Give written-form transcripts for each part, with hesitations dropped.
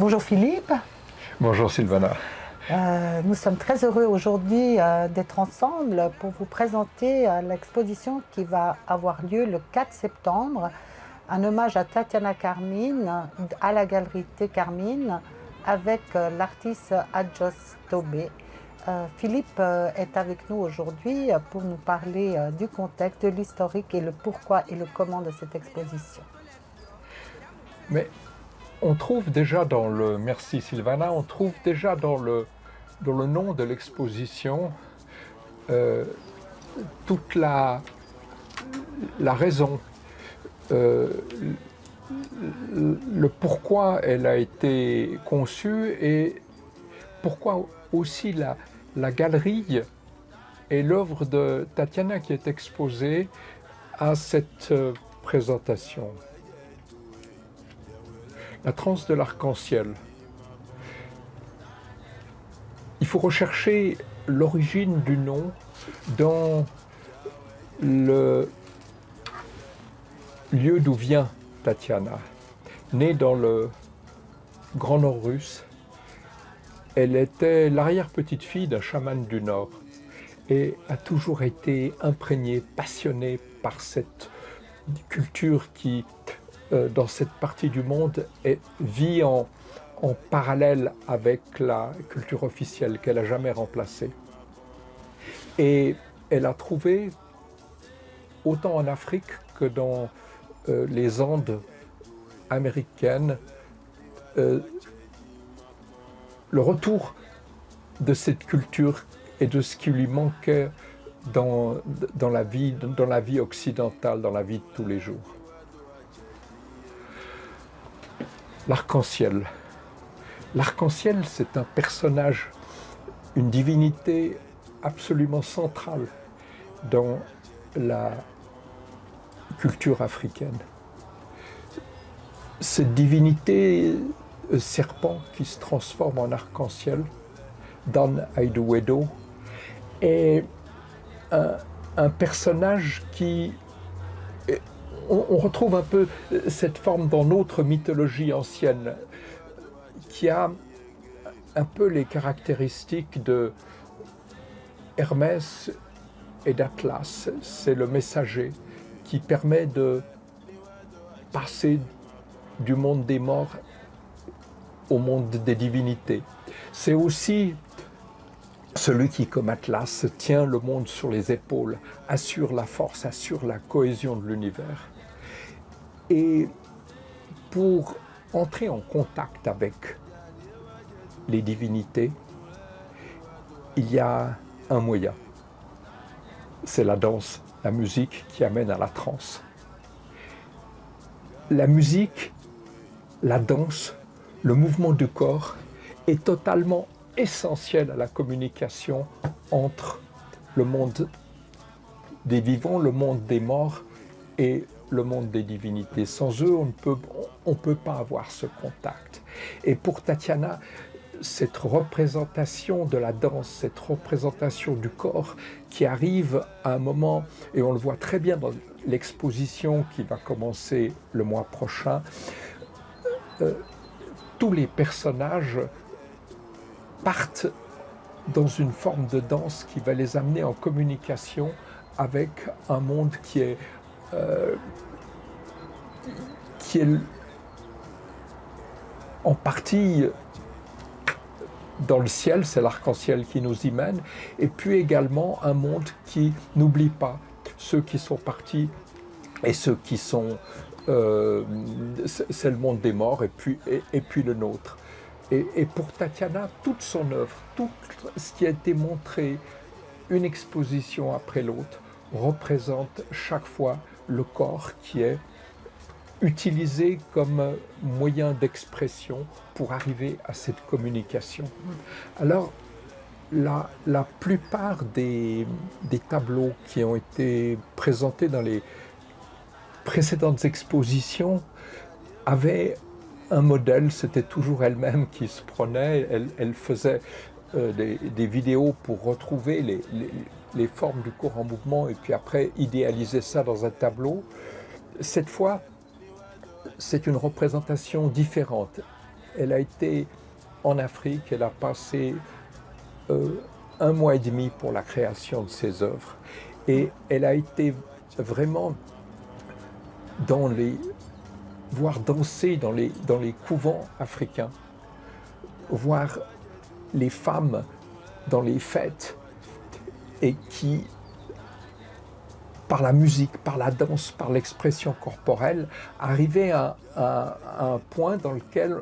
Bonjour Philippe. Bonjour Sylvana. Nous sommes très heureux aujourd'hui d'être ensemble pour vous présenter l'exposition qui va avoir lieu le 4 septembre, un hommage à Tatiana Carmine à la galerie T. Carmine avec l'artiste Adjos Tobé. Philippe est avec nous aujourd'hui pour nous parler du contexte, de l'historique et le pourquoi et le comment de cette exposition. Mais on trouve déjà merci Sylvana, on trouve déjà dans le nom de l'exposition toute la raison, le pourquoi elle a été conçue et pourquoi aussi la galerie et l'œuvre de Tatiana qui est exposée à cette présentation. La transe de l'arc-en-ciel. Il faut rechercher l'origine du nom dans le lieu d'où vient Tatiana. Née dans le Grand Nord russe, elle était l'arrière-petite-fille d'un chaman du Nord et a toujours été imprégnée, passionnée par cette culture qui, dans cette partie du monde, vit en parallèle avec la culture officielle qu'elle n'a jamais remplacée. Et elle a trouvé, autant en Afrique que dans les Andes américaines, le retour de cette culture et de ce qui lui manquait dans la vie occidentale, dans la vie de tous les jours. L'arc-en-ciel. L'arc-en-ciel, c'est un personnage, une divinité absolument centrale dans la culture africaine. Cette divinité serpent qui se transforme en arc-en-ciel, Dan Aidowedo, est un personnage qui... On retrouve un peu cette forme dans notre mythologie ancienne, qui a un peu les caractéristiques de Hermès et d'Atlas. C'est le messager qui permet de passer du monde des morts au monde des divinités. C'est aussi celui qui, comme Atlas, tient le monde sur les épaules, assure la force, assure la cohésion de l'univers. Et pour entrer en contact avec les divinités, il y a un moyen. C'est la danse, la musique qui amène à la transe. La musique, la danse, le mouvement du corps est totalement essentiel à la communication entre le monde des vivants, le monde des morts et le monde des divinités. Sans eux, on ne peut pas avoir ce contact. Et pour Tatiana, cette représentation de la danse, cette représentation du corps qui arrive à un moment, et on le voit très bien dans l'exposition qui va commencer le mois prochain, tous les personnages partent dans une forme de danse qui va les amener en communication avec un monde qui est en partie dans le ciel, c'est l'arc-en-ciel qui nous y mène, et puis également un monde qui n'oublie pas ceux qui sont partis et ceux qui sont... c'est le monde des morts et puis le nôtre. Et pour Tatiana, toute son œuvre, tout ce qui a été montré, une exposition après l'autre, représente chaque fois le corps qui est utilisé comme moyen d'expression pour arriver à cette communication. Alors, la plupart des tableaux qui ont été présentés dans les précédentes expositions avaient un modèle, c'était toujours elle-même qui se prenait, elle faisait des vidéos pour retrouver les formes du corps en mouvement et puis après idéaliser ça dans un tableau. Cette fois, c'est une représentation différente. elle a été en Afrique, elle a passé 1 mois et demi pour la création de ses œuvres. Et elle a été vraiment voir danser dans les couvents africains, voir les femmes dans les fêtes et qui, par la musique, par la danse, par l'expression corporelle, arrivaient à un point dans lequel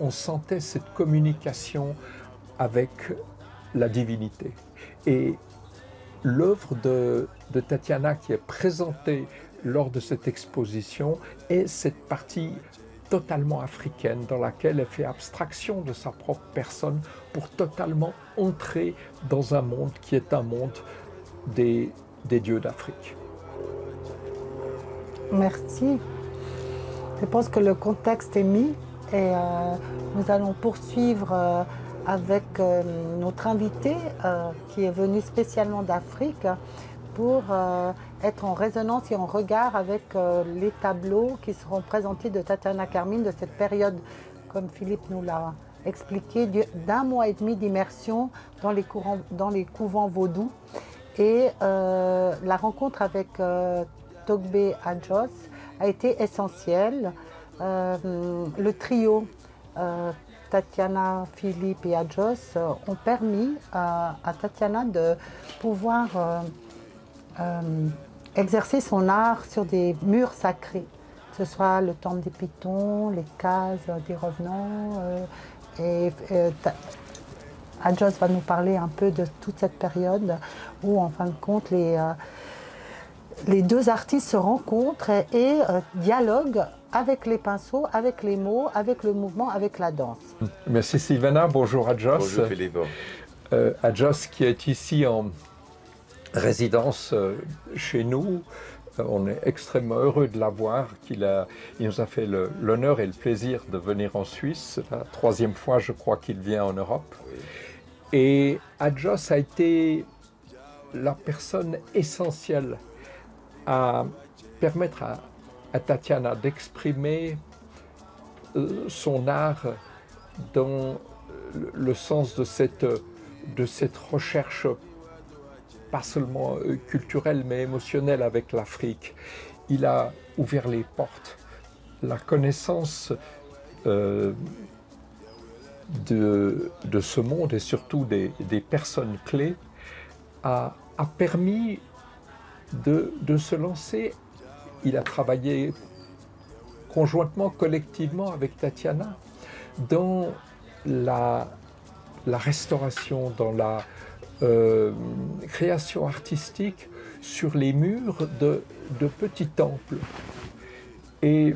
on sentait cette communication avec la divinité. Et l'œuvre de Tatiana qui est présentée lors de cette exposition est cette partie totalement africaine dans laquelle elle fait abstraction de sa propre personne pour totalement entrer dans un monde qui est un monde des dieux d'Afrique. Merci. Je pense que le contexte est mis et nous allons poursuivre avec notre invité qui est venu spécialement d'Afrique pour être en résonance et en regard avec les tableaux qui seront présentés de Tatiana Carmine de cette période, comme Philippe nous l'a expliqué, d'1 mois et demi d'immersion dans les couvents vaudous. Et la rencontre avec Togbe Adjos a été essentielle. Le trio Tatiana, Philippe et Adjos ont permis à Tatiana de pouvoir exercer son art sur des murs sacrés, que ce soit le temple des Pythons, les cases des revenants. Adjos va nous parler un peu de toute cette période où, en fin de compte, les deux artistes se rencontrent et dialoguent avec les pinceaux, avec les mots, avec le mouvement, avec la danse. Merci Sylvana, bonjour Adjos. Bonjour Philippe. Adjos qui est ici en résidence chez nous. On est extrêmement heureux de l'avoir. Il nous a fait l'honneur et le plaisir de venir en Suisse. C'est la 3e fois, je crois, qu'il vient en Europe. Oui. Et Adjos a été la personne essentielle à permettre à Tatiana d'exprimer son art dans le sens de cette recherche pas seulement culturelle mais émotionnelle avec l'Afrique. Il a ouvert les portes. La connaissance de ce monde et surtout des personnes clés a permis de se lancer. Il a travaillé conjointement, collectivement avec Tatiana dans la restauration, dans la création artistique sur les murs de petits temples. Et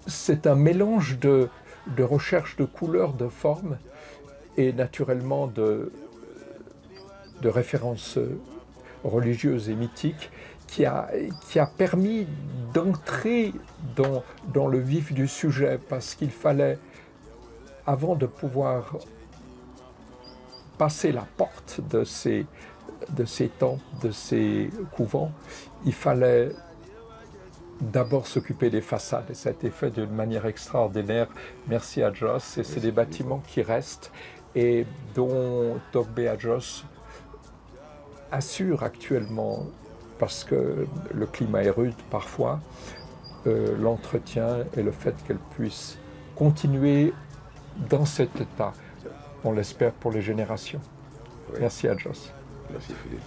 c'est un mélange de recherche de couleurs, de formes et naturellement de références religieuses et mythiques qui a permis d'entrer dans le vif du sujet, parce qu'il fallait, avant de pouvoir passer la porte de ces temples, de ces couvents, il fallait d'abord s'occuper des façades. Et ça a été fait d'une manière extraordinaire. Merci Adjos. Et c'est des bâtiments qui restent et dont Togbe Adjos assure actuellement, parce que le climat est rude parfois, l'entretien et le fait qu'elle puisse continuer dans cet état. On l'espère pour les générations. Oui. Merci Adjos. Merci Philippe.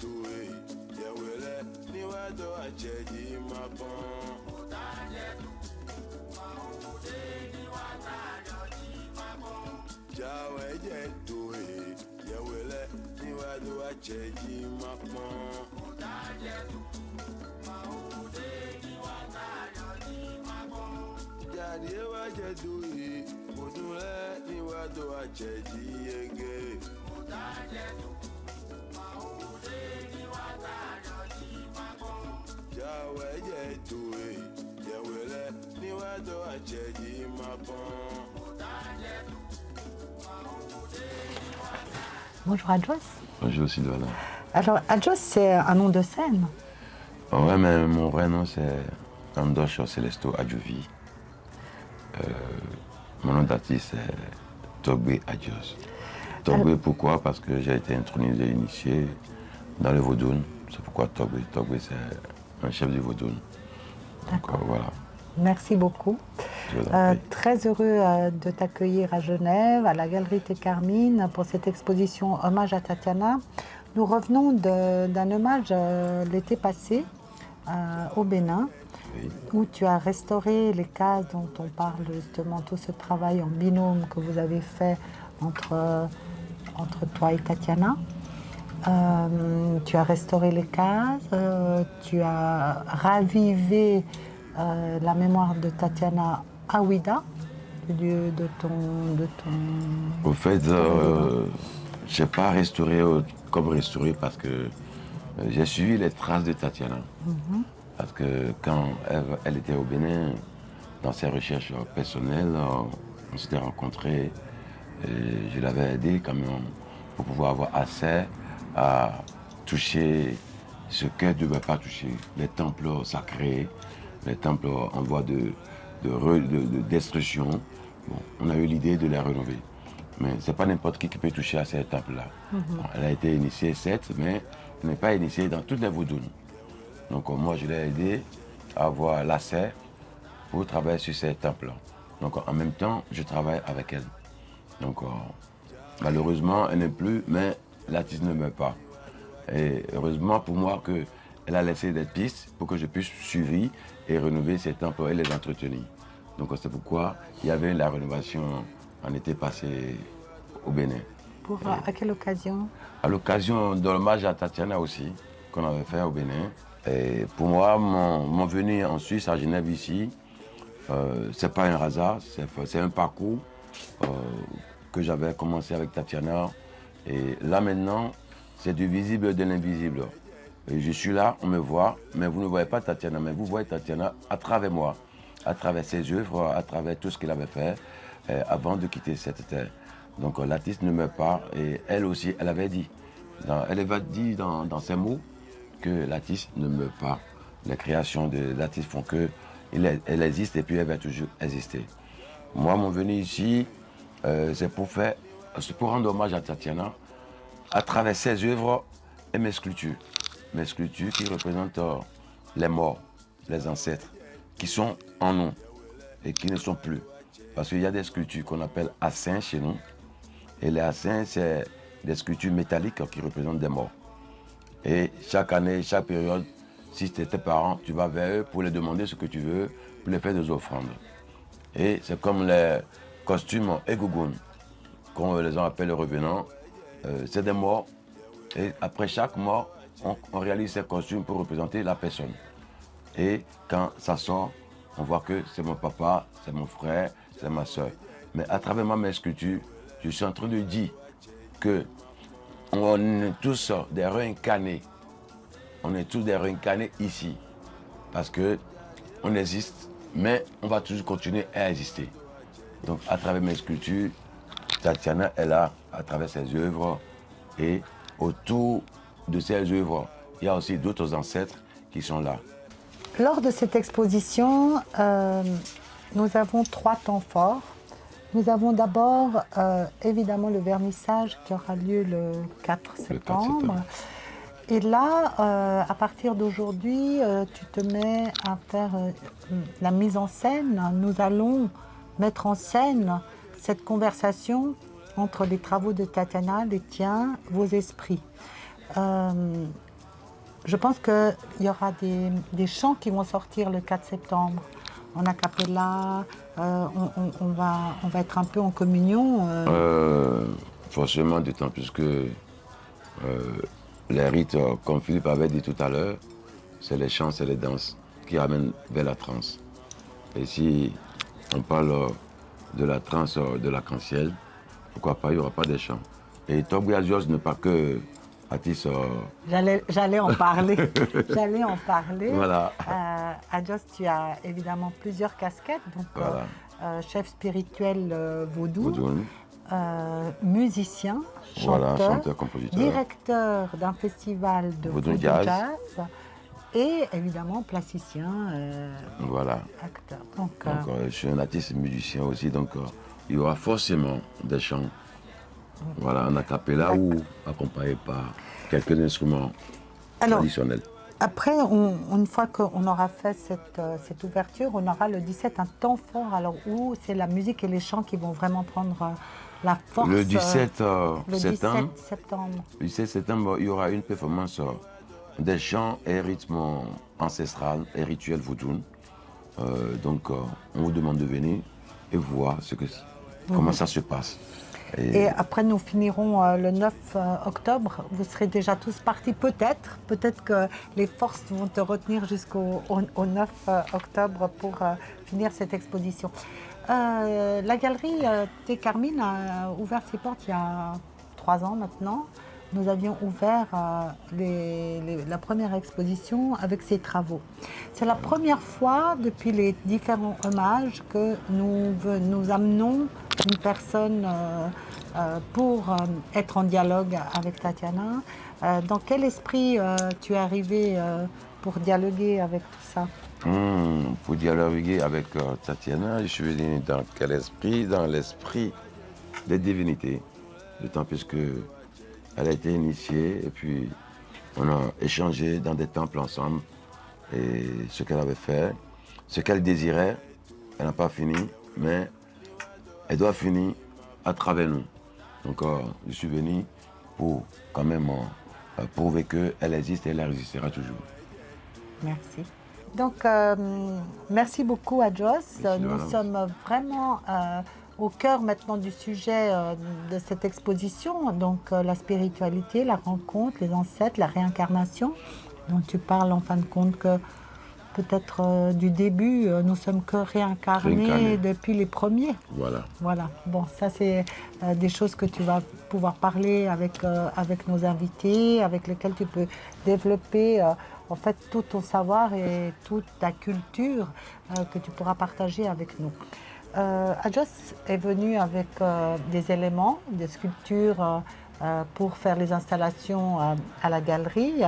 Do Bonjour Adjos. Bonjour Sylvana. Alors Adjos, c'est un nom de scène. Ouais, mais mon vrai nom c'est Andocho Celesto Adjovi. Mon nom d'artiste c'est Togbe Adjos. Togbe pourquoi? Parce que j'ai été intronisé, initié dans le Vaudoun. C'est pourquoi Togbe. Togbe c'est un chef du Vaudoun. Donc voilà. Merci beaucoup. Très heureux de t'accueillir à Genève, à la Galerie Carmine, pour cette exposition Hommage à Tatiana. Nous revenons d'un hommage l'été passé au Bénin, Oui. où tu as restauré les cases dont on parle justement, tout ce travail en binôme que vous avez fait entre toi et Tatiana. Tu as restauré les cases, tu as ravivé la mémoire de Tatiana à Ouida, le lieu de ton... Au fait, je n'ai pas restauré comme restauré parce que j'ai suivi les traces de Tatiana. Parce que quand elle était au Bénin, dans ses recherches personnelles, on s'était rencontrés et je l'avais aidé quand même pour pouvoir avoir accès à toucher ce qu'elle ne devait pas toucher, les temples sacrés, les temples en voie de destruction. Bon, on a eu l'idée de les rénover. Mais ce n'est pas n'importe qui peut toucher à ces temples-là. Bon, elle a été initiée, certes, mais elle n'est pas initiée dans toutes les Voudounes. Donc moi, je l'ai aidé à avoir l'accès pour travailler sur ces temples-là. Donc en même temps, je travaille avec elle. Donc malheureusement, elle n'est plus, mais l'artiste ne meurt pas. Et heureusement pour moi qu'elle a laissé des pistes pour que je puisse suivre et rénover ces temples et les entretenir. Donc c'est pourquoi il y avait la rénovation en été passé au Bénin. À quelle occasion? À l'occasion de l'hommage à Tatiana aussi, qu'on avait fait au Bénin. Et pour moi, mon venue en Suisse, à Genève ici, c'est pas un hasard, c'est un parcours que j'avais commencé avec Tatiana. Et là maintenant, c'est du visible et de l'invisible. Et je suis là, on me voit, mais vous ne voyez pas Tatiana, mais vous voyez Tatiana à travers moi, à travers ses œuvres, à travers tout ce qu'il avait fait avant de quitter cette terre. Donc l'artiste ne meurt pas et elle aussi, elle avait dit, dans ses mots que l'artiste ne meurt pas. Les créations de l'artiste font qu'elle existe et puis elle va toujours exister. Moi, mon venu ici, c'est pour rendre hommage à Tatiana à travers ses œuvres et mes sculptures. Mes sculptures qui représentent les morts, les ancêtres, qui sont en nous et qui ne sont plus. Parce qu'il y a des sculptures qu'on appelle assins chez nous. Et les assins, c'est des sculptures métalliques qui représentent des morts. Et chaque année, chaque période, si c'était tes parents, tu vas vers eux pour les demander ce que tu veux, pour les faire des offrandes. Et c'est comme les costumes Egogun, qu'on les gens appellent les revenants. C'est des morts. Et après chaque mort, on réalise ces costumes pour représenter la personne. Et quand ça sort, on voit que c'est mon papa, c'est mon frère, c'est ma soeur. Mais à travers mes sculptures, je suis en train de dire que on est tous des réincarnés. On est tous des réincarnés ici. Parce qu'on existe, mais on va toujours continuer à exister. Donc à travers mes sculptures, Tatiana est là, à travers ses œuvres. Et autour de ces œuvres, il y a aussi d'autres ancêtres qui sont là. Lors de cette exposition, nous avons 3 temps forts. Nous avons d'abord évidemment le vernissage qui aura lieu le 4 septembre. Et là, à partir d'aujourd'hui, tu te mets à faire la mise en scène. Nous allons mettre en scène cette conversation entre les travaux de Tatiana, les tiens, vos esprits. je pense qu'il y aura des chants qui vont sortir le 4 septembre. En a cappella, on va être un peu en communion. Forcément, d'autant plus que les rites, comme Philippe avait dit tout à l'heure, c'est les chants, c'est les danses qui amènent vers la transe. Et si on parle de la transe de l'arc-en-ciel, pourquoi pas, il n'y aura pas de chants. Et Togbu Agios n'est pas que artiste. J'allais en parler. J'allais en parler. Voilà. Agios, tu as évidemment plusieurs casquettes. Donc, Voilà. chef spirituel vaudou, Vaudoune. Musicien, Voilà, chanteur, chanteur, compositeur. directeur d'un festival de Vaudou vaudou Jazz. jazz et évidemment plasticien, Voilà. acteur. Donc, Je suis un artiste musicien aussi, donc il y aura forcément des chants. Voilà, en a cappella ou accompagné par quelques instruments traditionnels. Après, une fois qu'on aura fait cette ouverture, on aura le 17 un temps fort, alors où c'est la musique et les chants qui vont vraiment prendre la force. Le 17 le septembre. 17 septembre. Le 17 septembre, il y aura une performance des chants et rythmes ancestrales et rituels vaudoun. Donc, on vous demande de venir et voir comment ça se passe. Et après, nous finirons le 9 octobre. Vous serez déjà tous partis, peut-être. Peut-être que les forces vont te retenir jusqu'au 9 octobre pour finir cette exposition. La galerie Thé Carmine a ouvert ses portes il y a 3 ans maintenant. Nous avions ouvert la première exposition avec ces travaux. C'est la première fois depuis les différents hommages que nous amenons une personne pour être en dialogue avec Tatiana. Dans quel esprit tu es arrivé pour dialoguer avec tout ça? Pour dialoguer avec Tatiana, je suis venu dans quel esprit? Dans l'esprit des divinités. D'autant plus qu'elle a été initiée et puis on a échangé dans des temples ensemble. Et ce qu'elle avait fait, ce qu'elle désirait, elle n'a pas fini, mais elle doit finir à travers nous. Donc je suis venu pour quand même prouver qu'elle existe et elle existera toujours. Merci. Donc, merci beaucoup à Joss. Nous sommes vraiment au cœur maintenant du sujet de cette exposition. Donc, la spiritualité, la rencontre, les ancêtres, la réincarnation, dont tu parles en fin de compte que peut-être du début, nous sommes que réincarnés depuis les premiers. Voilà. Voilà. Bon, ça c'est des choses que tu vas pouvoir parler avec nos invités, avec lesquels tu peux développer en fait tout ton savoir et toute ta culture que tu pourras partager avec nous. Agios est venu avec des éléments, des sculptures pour faire les installations à la galerie.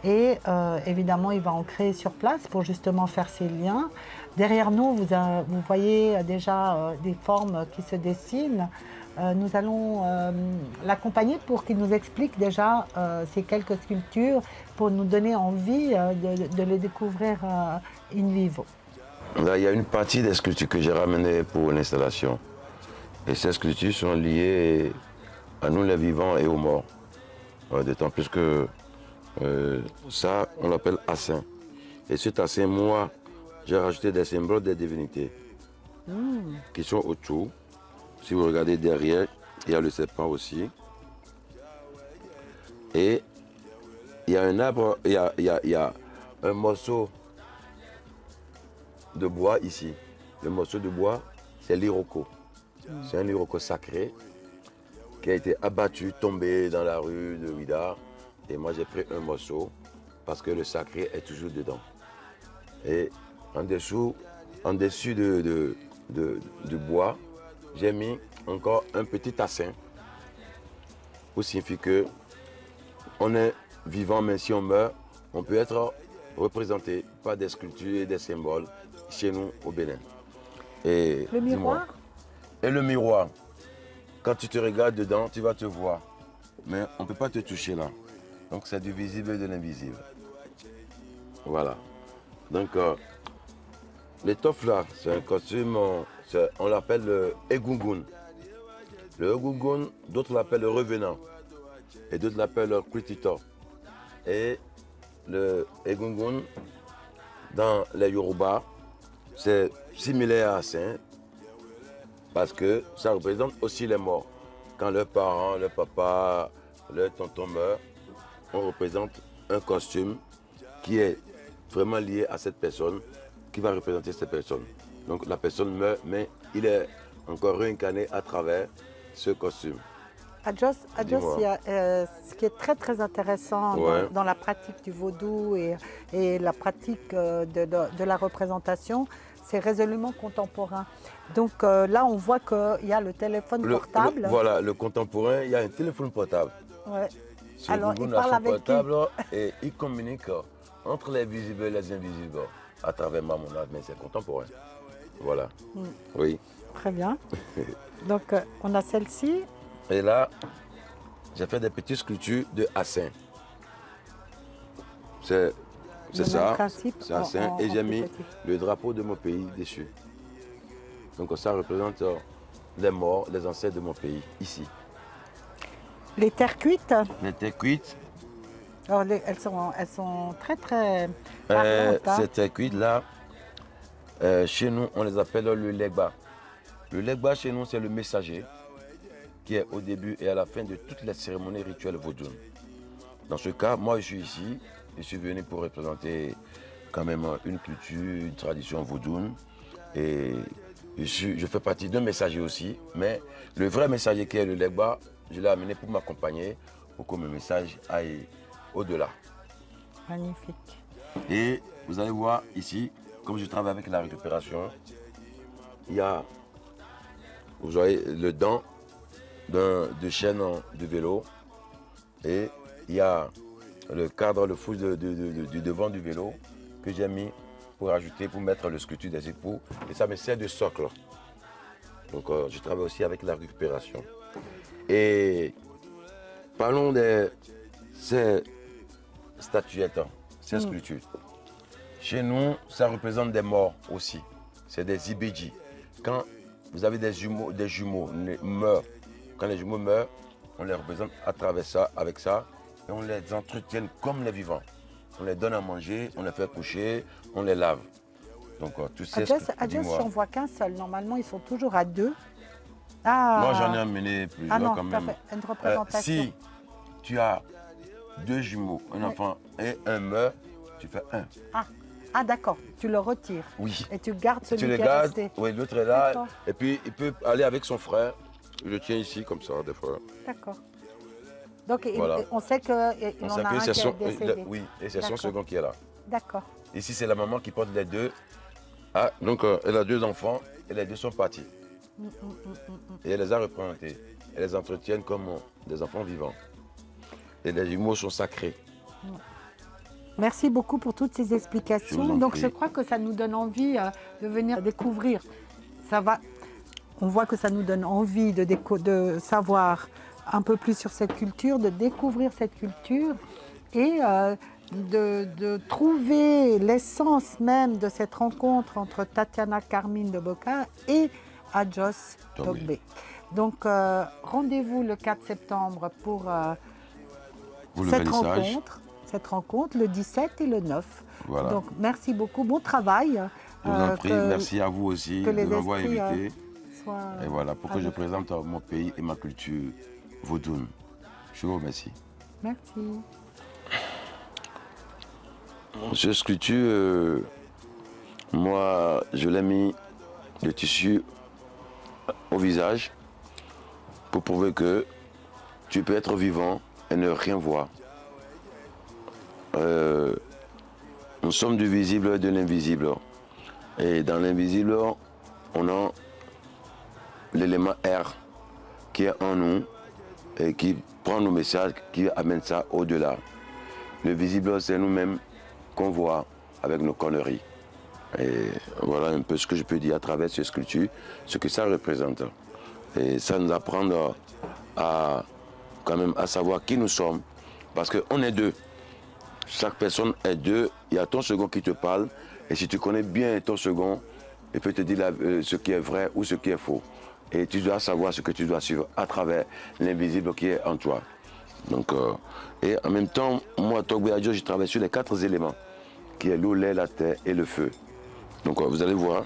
Et évidemment, il va en créer sur place pour justement faire ces liens. Derrière nous, vous voyez déjà des formes qui se dessinent. Nous allons l'accompagner pour qu'il nous explique déjà ces quelques sculptures pour nous donner envie de les découvrir in vivo. Là, il y a une partie des sculptures que j'ai ramenées pour l'installation. Et ces sculptures sont liées à nous les vivants et aux morts. D'autant plus que ça, on l'appelle assin. Et cet assin, moi, j'ai rajouté des symboles des divinités qui sont autour. Si vous regardez derrière, il y a le serpent aussi. Et il y a un arbre, il y a un morceau de bois ici. Le morceau de bois, c'est l'iroko. C'est un iroko sacré qui a été abattu, tombé dans la rue de Ouida. Et moi, j'ai pris un morceau parce que le sacré est toujours dedans. Et en dessus du bois, j'ai mis encore un petit tassin pour signifier que on est vivant, mais si on meurt, on peut être représenté par des sculptures et des symboles chez nous au Bénin. Et le miroir? Et le miroir, quand tu te regardes dedans, tu vas te voir. Mais on ne peut pas te toucher là. Donc c'est du visible et de l'invisible. Voilà. Donc l'étoffe là, c'est un costume, on l'appelle le egungun. Le egungun, d'autres l'appellent le revenant. Et d'autres l'appellent le crititor. Et le Egungun, dans les Yoruba, c'est similaire à Saint, parce que ça représente aussi les morts. Quand leurs parents, leur papa, leur tonton meurent, on représente un costume qui est vraiment lié à cette personne, qui va représenter cette personne. Donc la personne meurt, mais il est encore réincarné à travers ce costume. À Jos, il y a, ce qui est très très intéressant dans la pratique du vaudou et la pratique de la représentation, c'est résolument contemporain. Donc là, on voit qu'il y a le téléphone portable. Voilà, le contemporain, il y a un téléphone portable. Ouais. Alors, il parle avec portable et il communique entre les visibles et les invisibles à travers Mamonade, mais c'est contemporain. Voilà. Oui. Très bien. Donc, on a celle-ci. Et là, j'ai fait des petites sculptures de Hassin. C'est ça, c'est Hassin. Et j'ai mis le drapeau de mon pays dessus. Donc ça représente les morts, les ancêtres de mon pays, ici. Les terres cuites? Les terres cuites. Alors, elles sont très très parlantes. Ces terres cuites là, chez nous, on les appelle le legba. Le legba chez nous, c'est le messager qui est au début et à la fin de toutes les cérémonies rituelles vaudounes. Dans ce cas, moi je suis ici, je suis venu pour représenter quand même une culture, une tradition vaudoune. Et je fais partie d'un messager aussi, mais le vrai messager qui est le legba, je l'ai amené pour m'accompagner, pour que mon message aille au-delà. Magnifique. Et vous allez voir ici, comme je travaille avec la récupération, il y a, vous voyez, le dent de chaîne de vélo et il y a le cadre, le fouce du devant du vélo que j'ai mis pour ajouter, pour mettre le sculpture des époux et ça me sert de socle. Donc je travaille aussi avec la récupération. Et parlons de ces statuettes, ces sculptures. Chez nous, ça représente des morts aussi. C'est des ibédis. Quand vous avez des jumeaux meurent, quand les jumeaux meurent, on les représente à travers ça, avec ça, et on les entretient comme les vivants. On les donne à manger, on les fait coucher, on les lave. Donc tout ça. À Jos, si on voit qu'un seul, normalement, ils sont toujours à deux. Ah. Moi, j'en ai amené plusieurs quand même. Une représentation. Si tu as deux jumeaux, un enfant et un meurt, tu fais un. Ah d'accord, tu le retires. Oui. Et tu gardes celui tu le qui est gardes, resté. Oui, l'autre est là. Et puis, il peut aller avec son frère. Je le tiens ici, comme ça, des fois. D'accord. Donc, voilà. on sait qu'il en a un qui est décédé. Oui, et c'est son second qui est là. D'accord. Ici, c'est la maman qui porte les deux. Ah, donc, elle a deux enfants et les deux sont partis. Et elle les a représentés. Elle les entretient comme des enfants vivants. Et les jumeaux sont sacrés. Merci beaucoup pour toutes ces explications. Donc, je crois que ça nous donne envie de venir découvrir. On voit que ça nous donne envie de savoir un peu plus sur cette culture, de découvrir cette culture et de trouver l'essence même de cette rencontre entre Tatiana Carmine de Boca et Adjos Togbe. Donc, rendez-vous le 4 septembre pour cette rencontre, le 17 et le 9. Voilà. Donc, merci beaucoup. Bon travail. Je vous en prie. Merci à vous aussi de m'avoir invité. Et voilà, pour que je présente mon pays et ma culture vaudoune. Je vous remercie. Merci. Cette sculpture, moi, je l'ai mis le tissu au visage pour prouver que tu peux être vivant et ne rien voir. Nous sommes du visible et de l'invisible. Et dans l'invisible, on a l'élément R qui est en nous et qui prend nos messages, qui amène ça au-delà. Le visible, c'est nous-mêmes qu'on voit avec nos conneries. Et voilà un peu ce que je peux dire à travers ces sculptures, ce que ça représente. Et ça nous apprend quand même à savoir qui nous sommes, parce qu'on est deux. Chaque personne est deux. Il y a ton second qui te parle, et si tu connais bien ton second, il peut te dire ce qui est vrai ou ce qui est faux. Et tu dois savoir ce que tu dois suivre à travers l'invisible qui est en toi. Donc, et en même temps, moi, Togbe Adjo, je travaille sur les 4 éléments, qui est l'eau, l'air, la terre et le feu. Donc, vous allez voir,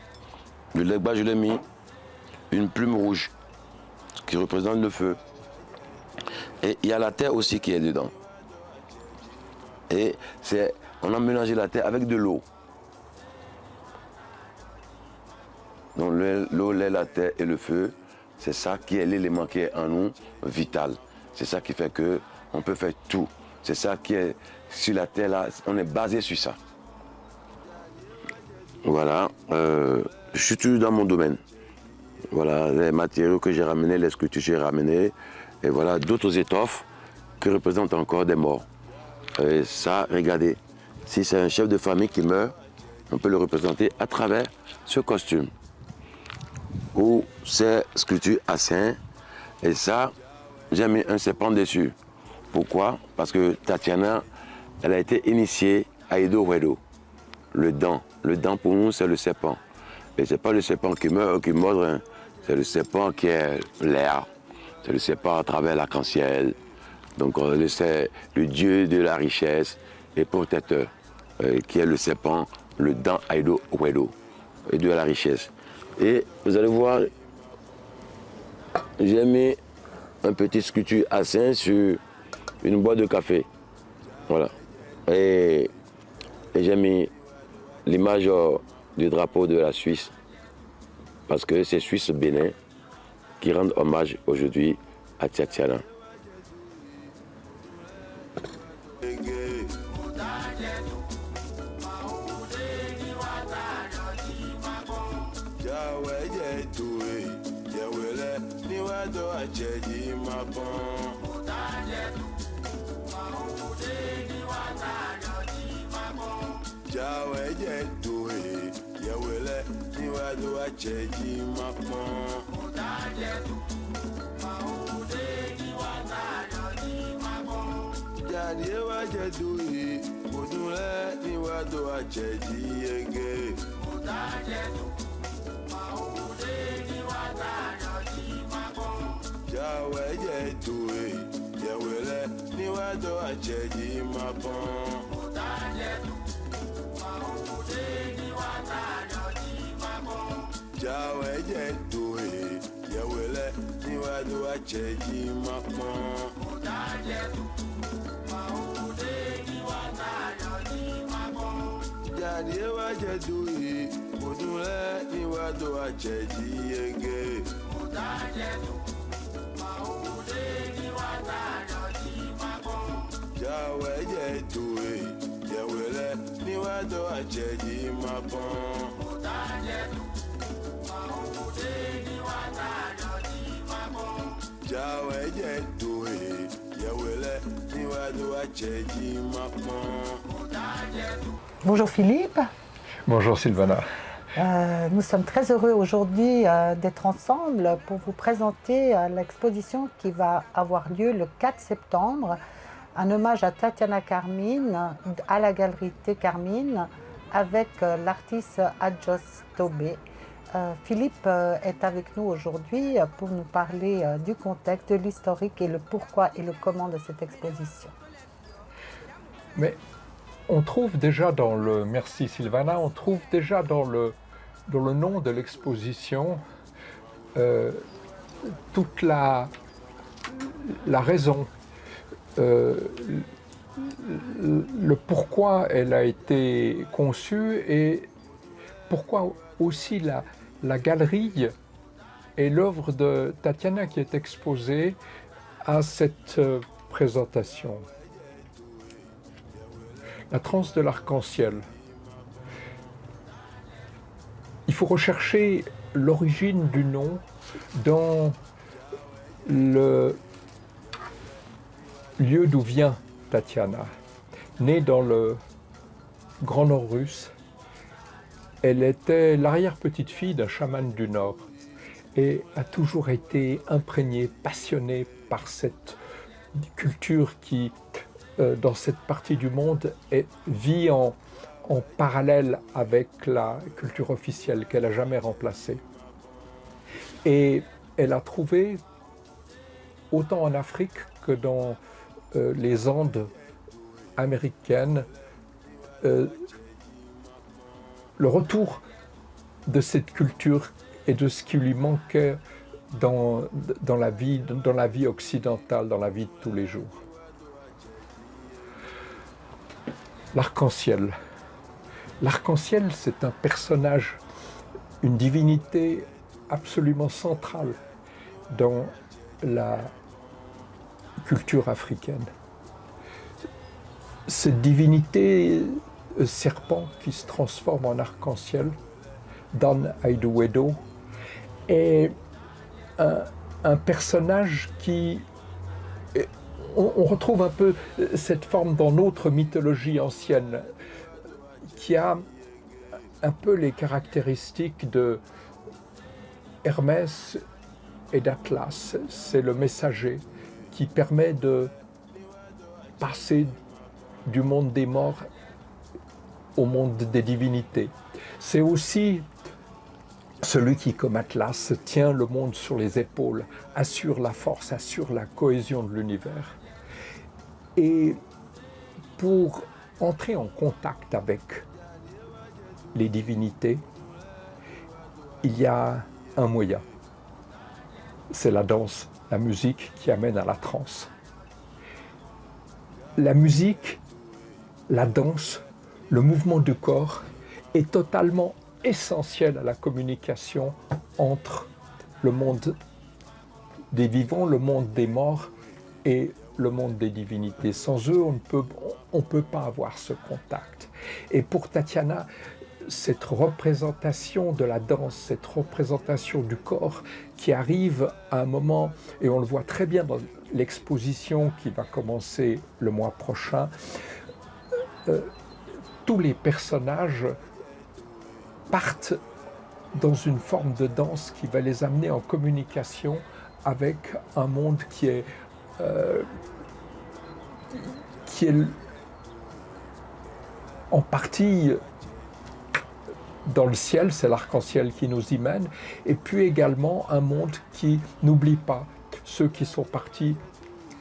le legba, je l'ai mis une plume rouge, qui représente le feu. Et il y a la terre aussi qui est dedans. Et on a mélangé la terre avec de l'eau. Donc l'eau, l'air, la terre et le feu, c'est ça qui est l'élément qui est en nous vital. C'est ça qui fait qu'on peut faire tout. C'est ça qui est sur la terre là, on est basé sur ça. Voilà, je suis toujours dans mon domaine. Voilà, les matériaux que j'ai ramenés, les sculptures que j'ai ramenées, et voilà d'autres étoffes qui représentent encore des morts. Et ça, regardez, si c'est un chef de famille qui meurt, on peut le représenter à travers ce costume. Ou ces sculptures à seins. Et ça, j'ai mis un serpent dessus. Pourquoi? Parce que Tatiana, elle a été initiée à Edo Wedo. Le dent. Le dent pour nous, c'est le serpent. Et ce n'est pas le serpent qui meurt ou qui mord, hein. C'est le serpent qui est l'air. C'est le serpent à travers l'arc-en-ciel. Donc c'est le dieu de la richesse et protecteur, qui est le serpent, le dent Aido Wedo, et de la richesse. Et vous allez voir, j'ai mis un petit sculpture à sein sur une boîte de café. Voilà. Et j'ai mis l'image du drapeau de la Suisse, parce que c'est Suisse Bénin qui rendent hommage aujourd'hui à Tatiana. Bonjour Philippe. Bonjour Sylvana. Nous sommes très heureux aujourd'hui d'être ensemble pour vous présenter l'exposition qui va avoir lieu le 4 septembre, un hommage à Tatiana Carmine à la galerie T. Carmine avec l'artiste Adjos Tobé. Philippe est avec nous aujourd'hui pour nous parler du contexte, de l'historique et le pourquoi et le comment de cette exposition. Mais on trouve déjà dans le... Merci Sylvana, on trouve déjà dans le nom de l'exposition toute la raison, le pourquoi elle a été conçue et pourquoi aussi la galerie et l'œuvre de Tatiana qui est exposée à cette présentation. La transe de l'arc-en-ciel. Il faut rechercher l'origine du nom dans le lieu d'où vient Tatiana. Née dans le Grand Nord russe, elle était l'arrière-petite-fille d'un chaman du Nord et a toujours été imprégnée, passionnée par cette culture qui, dans cette partie du monde, vit en parallèle avec la culture officielle qu'elle n'a jamais remplacée. Et elle a trouvé, autant en Afrique que dans les Andes américaines, le retour de cette culture et de ce qui lui manquait dans la vie occidentale, dans la vie de tous les jours. L'arc-en-ciel. L'arc-en-ciel, c'est un personnage, une divinité absolument centrale dans la culture africaine. Cette divinité serpent qui se transforme en arc-en-ciel, Dan Aidowedo, est un personnage qui... On retrouve un peu cette forme dans notre mythologie ancienne, qui a un peu les caractéristiques de Hermès et d'Atlas. C'est le messager qui permet de passer du monde des morts au monde des divinités. C'est aussi celui qui, comme Atlas, tient le monde sur les épaules, assure la force, assure la cohésion de l'univers. Et pour entrer en contact avec les divinités, il y a un moyen. C'est la danse, la musique qui amène à la transe. La musique, la danse, le mouvement du corps est totalement essentiel à la communication entre le monde des vivants, le monde des morts et le monde des divinités. Sans eux, on ne peut pas avoir ce contact. Et pour Tatiana, cette représentation de la danse, cette représentation du corps qui arrive à un moment, et on le voit très bien dans l'exposition qui va commencer le mois prochain, tous les personnages partent dans une forme de danse qui va les amener en communication avec un monde qui est en partie dans le ciel, c'est l'arc-en-ciel qui nous y mène, et puis également un monde qui n'oublie pas ceux qui sont partis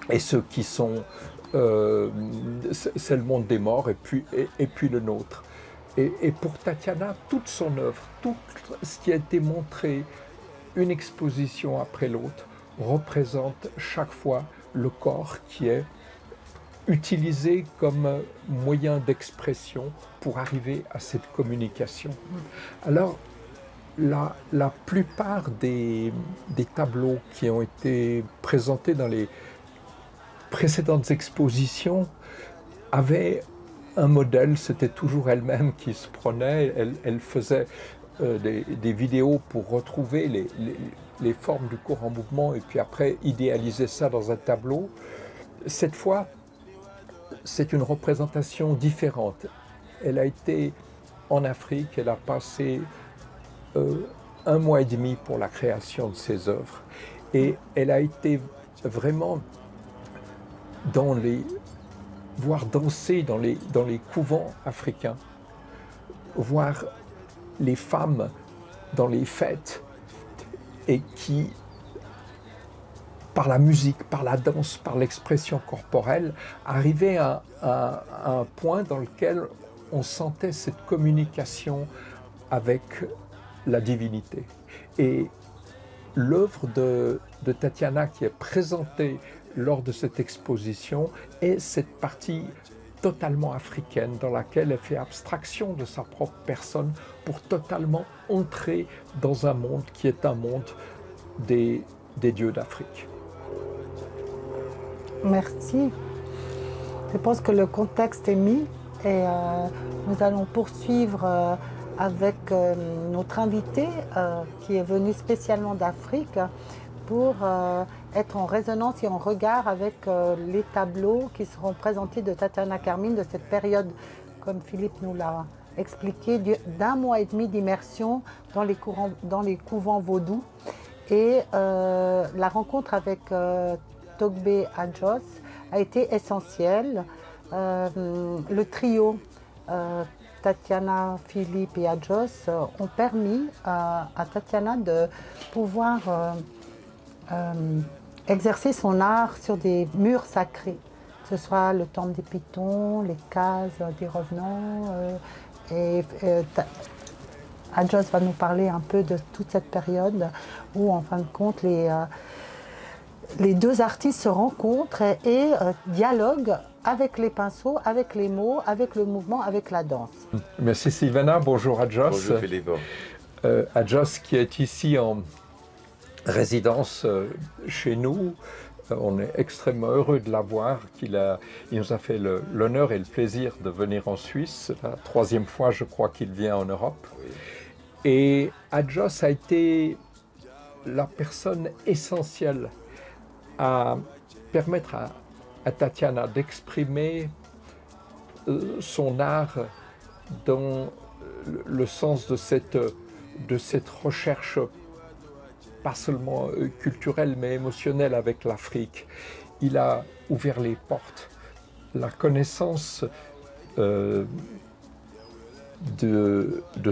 et ceux qui sont... c'est le monde des morts et puis le nôtre. Et pour Tatiana, toute son œuvre, tout ce qui a été montré, une exposition après l'autre, représente chaque fois le corps qui est utilisé comme moyen d'expression pour arriver à cette communication. Alors, la plupart des tableaux qui ont été présentés dans les précédentes expositions avaient un modèle, c'était toujours elle-même qui se prenait, elle faisait des vidéos pour retrouver les formes du corps en mouvement et puis après idéaliser ça dans un tableau. Cette fois, c'est une représentation différente. Elle a été en Afrique, elle a passé 1 mois et demi pour la création de ses œuvres et elle a été vraiment voir danser dans les couvents africains, voir les femmes dans les fêtes et qui, par la musique, par la danse, par l'expression corporelle, arrivaient à un point dans lequel on sentait cette communication avec la divinité. Et l'œuvre de Tatiana qui est présentée lors de cette exposition est cette partie totalement africaine dans laquelle elle fait abstraction de sa propre personne pour totalement entrer dans un monde qui est un monde des dieux d'Afrique. Merci. Je pense que le contexte est mis et nous allons poursuivre avec notre invité qui est venu spécialement d'Afrique pour être en résonance et en regard avec les tableaux qui seront présentés de Tatiana Carmine de cette période, comme Philippe nous l'a expliqué, d'1 mois et demi d'immersion dans les couvents vaudous. Et la rencontre avec Togbe Adjos a été essentielle. Le trio Tatiana, Philippe et Adjos ont permis à Tatiana de pouvoir exercer son art sur des murs sacrés, ce soit le temple des Pitons, les cases des revenants. Adjos va nous parler un peu de toute cette période où, en fin de compte, les deux artistes se rencontrent et dialoguent avec les pinceaux, avec les mots, avec le mouvement, avec la danse. Merci Sylvana, bonjour Adjos. Bonjour Philippe. Adjos qui est ici en résidence chez nous. On est extrêmement heureux de l'avoir. Il nous a fait l'honneur et le plaisir de venir en Suisse. La 3e fois, je crois, qu'il vient en Europe. Oui. Et Adjos a été la personne essentielle à permettre à Tatiana d'exprimer son art dans le sens de cette recherche pas seulement culturelle mais émotionnelle avec l'Afrique. Il a ouvert les portes. La connaissance de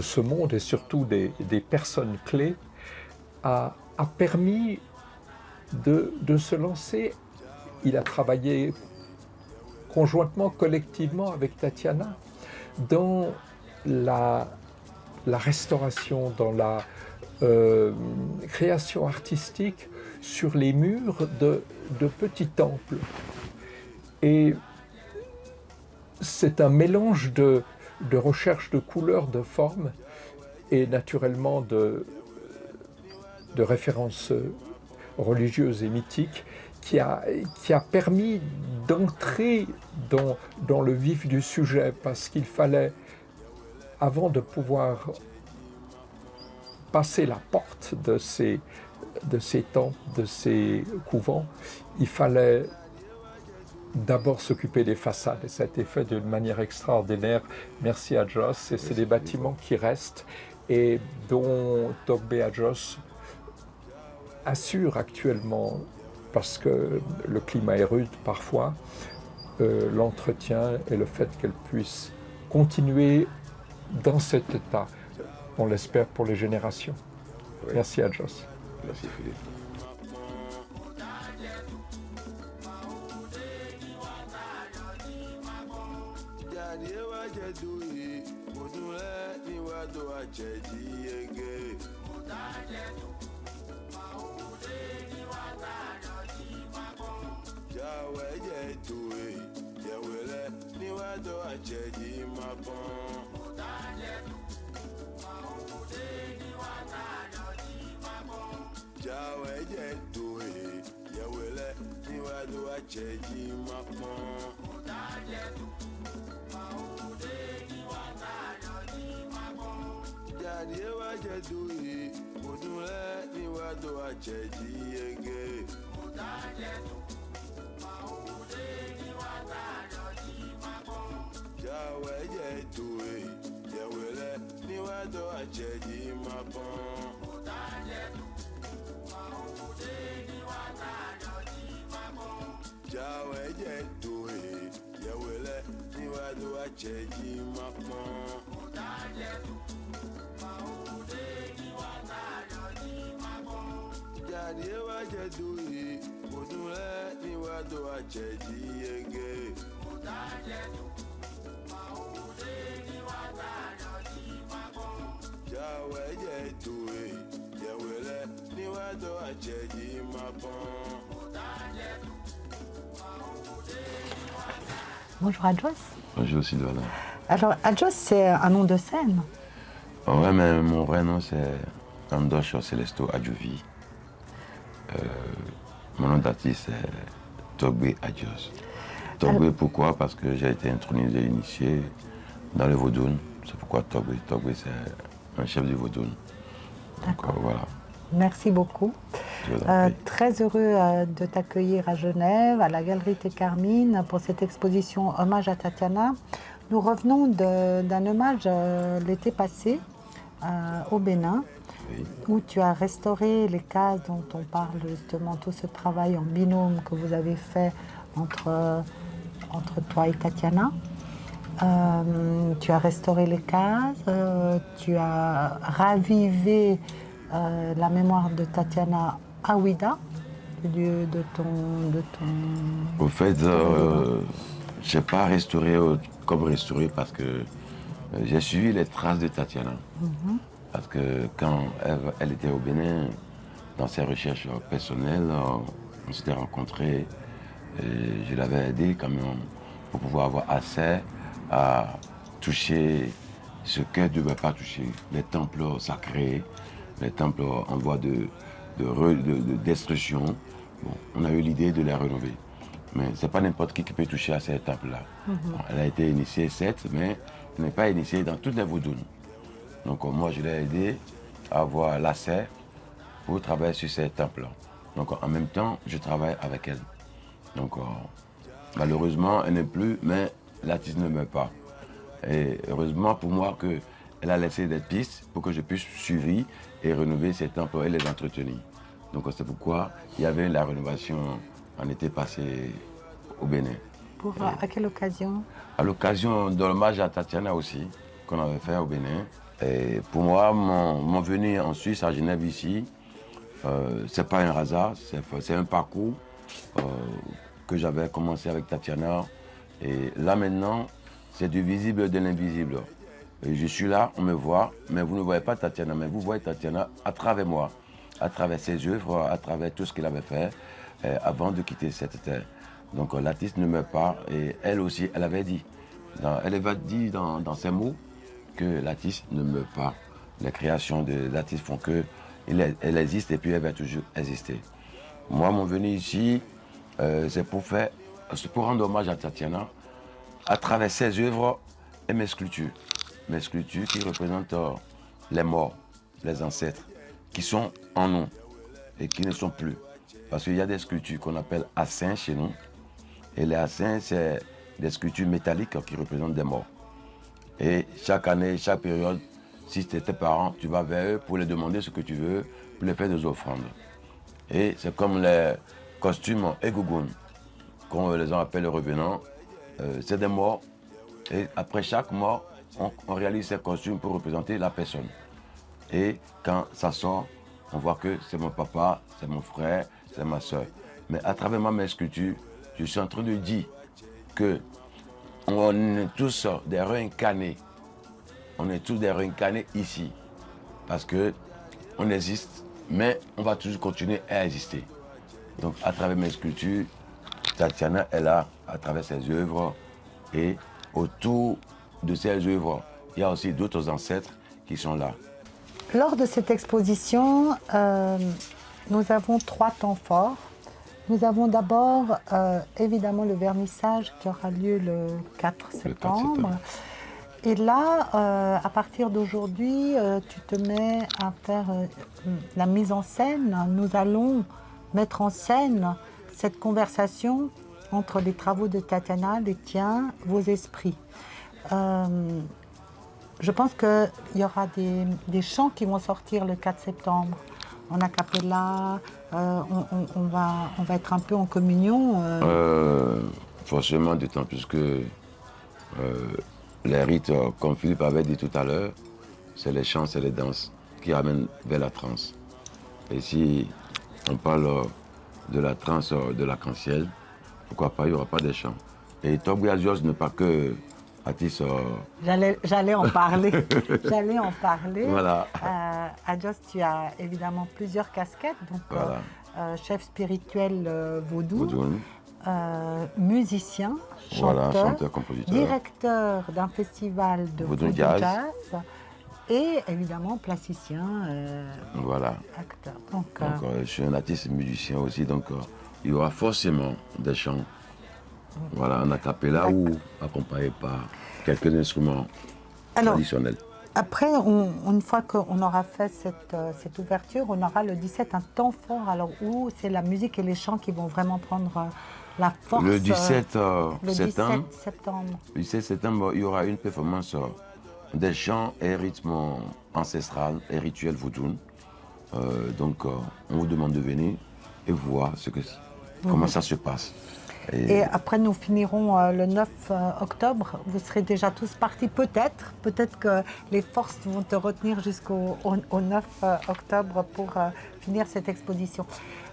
ce monde et surtout des personnes clés a permis de se lancer. Il a travaillé conjointement, collectivement avec Tatiana dans la restauration, dans la création artistique sur les murs de petits temples. Et c'est un mélange de recherche de couleurs, de formes et naturellement de références religieuses et mythiques qui a permis d'entrer dans le vif du sujet, parce qu'il fallait, avant de pouvoir passer la porte de ces temples, de ces couvents, il fallait d'abord s'occuper des façades, et ça a été fait d'une manière extraordinaire. Merci Adjos, et c'est des bâtiments qui restent et dont Togbe Adjos assure actuellement, parce que le climat est rude parfois, l'entretien et le fait qu'elle puisse continuer dans cet état. On l'espère pour les générations. Oui. Merci Adjos. Merci Philippe. Bonjour Adjos. Bonjour Sylvana. Alors Adjos, c'est un nom de scène. Ouais, mais mon vrai nom c'est Andocho Celesto Adjovi. Mon nom d'artiste c'est Togbe Adjos. Togbe pourquoi? Parce que j'ai été intronisé, initié dans le Vaudoun. C'est pourquoi Togbe. Togbe c'est un chef du Vaudoun. Donc voilà. Merci beaucoup. Très heureux de t'accueillir à Genève, à la Galerie Thé Carmine, pour cette exposition Hommage à Tatiana. Nous revenons d'un hommage l'été passé au Bénin, oui, où tu as restauré les cases dont on parle justement, tout ce travail en binôme que vous avez fait entre toi et Tatiana. Tu as restauré les cases, tu as ravivé la mémoire de Tatiana à Ouida, lieu de ton... Au fait, je n'ai pas restauré comme restauré parce que j'ai suivi les traces de Tatiana. Parce que quand elle était au Bénin, dans ses recherches personnelles, on s'était rencontrés et je l'avais aidé quand même pour pouvoir avoir accès à toucher ce qu'elle ne devait pas toucher, les temples sacrés, les temples en voie de destruction. Bon, on a eu l'idée de les rénover. Mais ce n'est pas n'importe qui peut toucher à ces temples-là. Bon, elle a été initiée, certes, mais elle n'est pas initiée dans toutes les vaudounes. Donc moi, je l'ai aidé à avoir l'accès pour travailler sur ces temples-là. Donc en même temps, je travaille avec elle. Donc malheureusement, elle n'est plus, mais l'artiste ne meurt pas. Et heureusement pour moi qu'elle a laissé des pistes pour que je puisse suivre et rénover ces temples et les entretenir. Donc c'est pourquoi il y avait la rénovation en été passé au Bénin. À quelle occasion? À l'occasion de l'hommage à Tatiana aussi, qu'on avait fait au Bénin. Et pour moi, mon venue en Suisse, à Genève ici, c'est pas un hasard, c'est un parcours que j'avais commencé avec Tatiana. Et là maintenant, c'est du visible et de l'invisible. Et je suis là, on me voit, mais vous ne voyez pas Tatiana, mais vous voyez Tatiana à travers moi, à travers ses œuvres, à travers tout ce qu'il avait fait avant de quitter cette terre. Donc l'artiste ne meurt pas et elle aussi, elle avait dit, dans ses mots que l'artiste ne meurt pas. Les créations de l'artiste font qu'elle existe et puis elle va toujours exister. Moi, mon venu ici, c'est pour rendre hommage à Tatiana à travers ses œuvres et mes sculptures. Mes sculptures qui représentent les morts, les ancêtres, qui sont en nous et qui ne sont plus. Parce qu'il y a des sculptures qu'on appelle assins chez nous. Et les assins, c'est des sculptures métalliques qui représentent des morts. Et chaque année, chaque période, si c'était tes parents, tu vas vers eux pour les demander ce que tu veux, pour les faire des offrandes. Et c'est comme les costumes Egougoun, qu'on les appelle les revenants. C'est des morts. Et après chaque mort, on réalise ces costumes pour représenter la personne. Et quand ça sort, on voit que c'est mon papa, c'est mon frère, c'est ma soeur. Mais à travers mes sculptures, je suis en train de dire que on est tous des réincarnés. On est tous des réincarnés ici. Parce que on existe, mais on va toujours continuer à exister. Donc à travers mes sculptures, Tatiana est là, à travers ses œuvres. Et autour de ces œuvres, il y a aussi d'autres ancêtres qui sont là. Lors de cette exposition, nous avons 3 temps forts. Nous avons d'abord évidemment le vernissage qui aura lieu le 4 septembre. Et là, à partir d'aujourd'hui, tu te mets à faire la mise en scène. Nous allons mettre en scène cette conversation entre les travaux de Tatiana, les tiens, vos esprits. Je pense qu'il y aura des chants qui vont sortir le 4 septembre. En a cappella, on va être un peu en communion. Forcément, d'autant plus que les rites, comme Philippe avait dit tout à l'heure, c'est les chants, c'est les danses qui amènent vers la transe. Et si on parle de la transe de l'arc-en-ciel, pourquoi pas, il n'y aura pas de chants. Et Togbu Azios n'est pas que artiste. J'allais en parler. J'allais en parler. Voilà. Azios, tu as évidemment plusieurs casquettes. Donc, voilà. Chef spirituel vaudou, musicien, chanteur, voilà, chanteur-compositeur, directeur d'un festival de vaudou jazz. Et évidemment plasticien, voilà. acteur. Donc je suis un artiste musicien aussi, donc il y aura forcément des chants. Voilà, en a cappella ou accompagné par quelques instruments traditionnels. Après, une fois qu'on aura fait cette ouverture, on aura le 17 un temps fort, alors où c'est la musique et les chants qui vont vraiment prendre la force. Le 17 septembre. Le 17 septembre, il y aura une performance des chants et rythmes ancestrales et rituels vaudou. Donc, on vous demande de venir et voir comment ça se passe. Et après, nous finirons le 9 octobre. Vous serez déjà tous partis, peut-être. Peut-être que les forces vont te retenir jusqu'au 9 octobre pour finir cette exposition.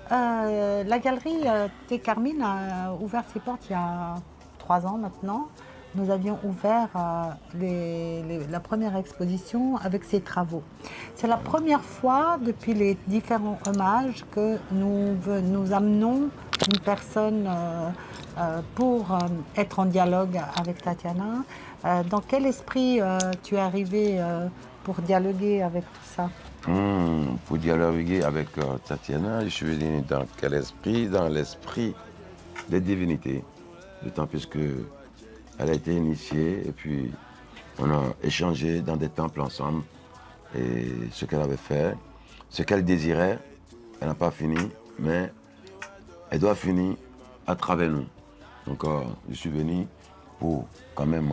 La galerie Thé Carmine a ouvert ses portes il y a 3 ans maintenant. Nous avions ouvert la première exposition avec ces travaux. C'est la première fois depuis les différents hommages que nous amenons une personne pour être en dialogue avec Tatiana. Dans quel esprit tu es arrivé pour dialoguer avec tout ça? Pour dialoguer avec Tatiana, je suis venu dans quel esprit? Dans l'esprit des divinités. D'autant plus qu'elle a été initiée et puis on a échangé dans des temples ensemble. Et ce qu'elle avait fait, ce qu'elle désirait, elle n'a pas fini, mais elle doit finir à travers nous. Donc je suis venu pour quand même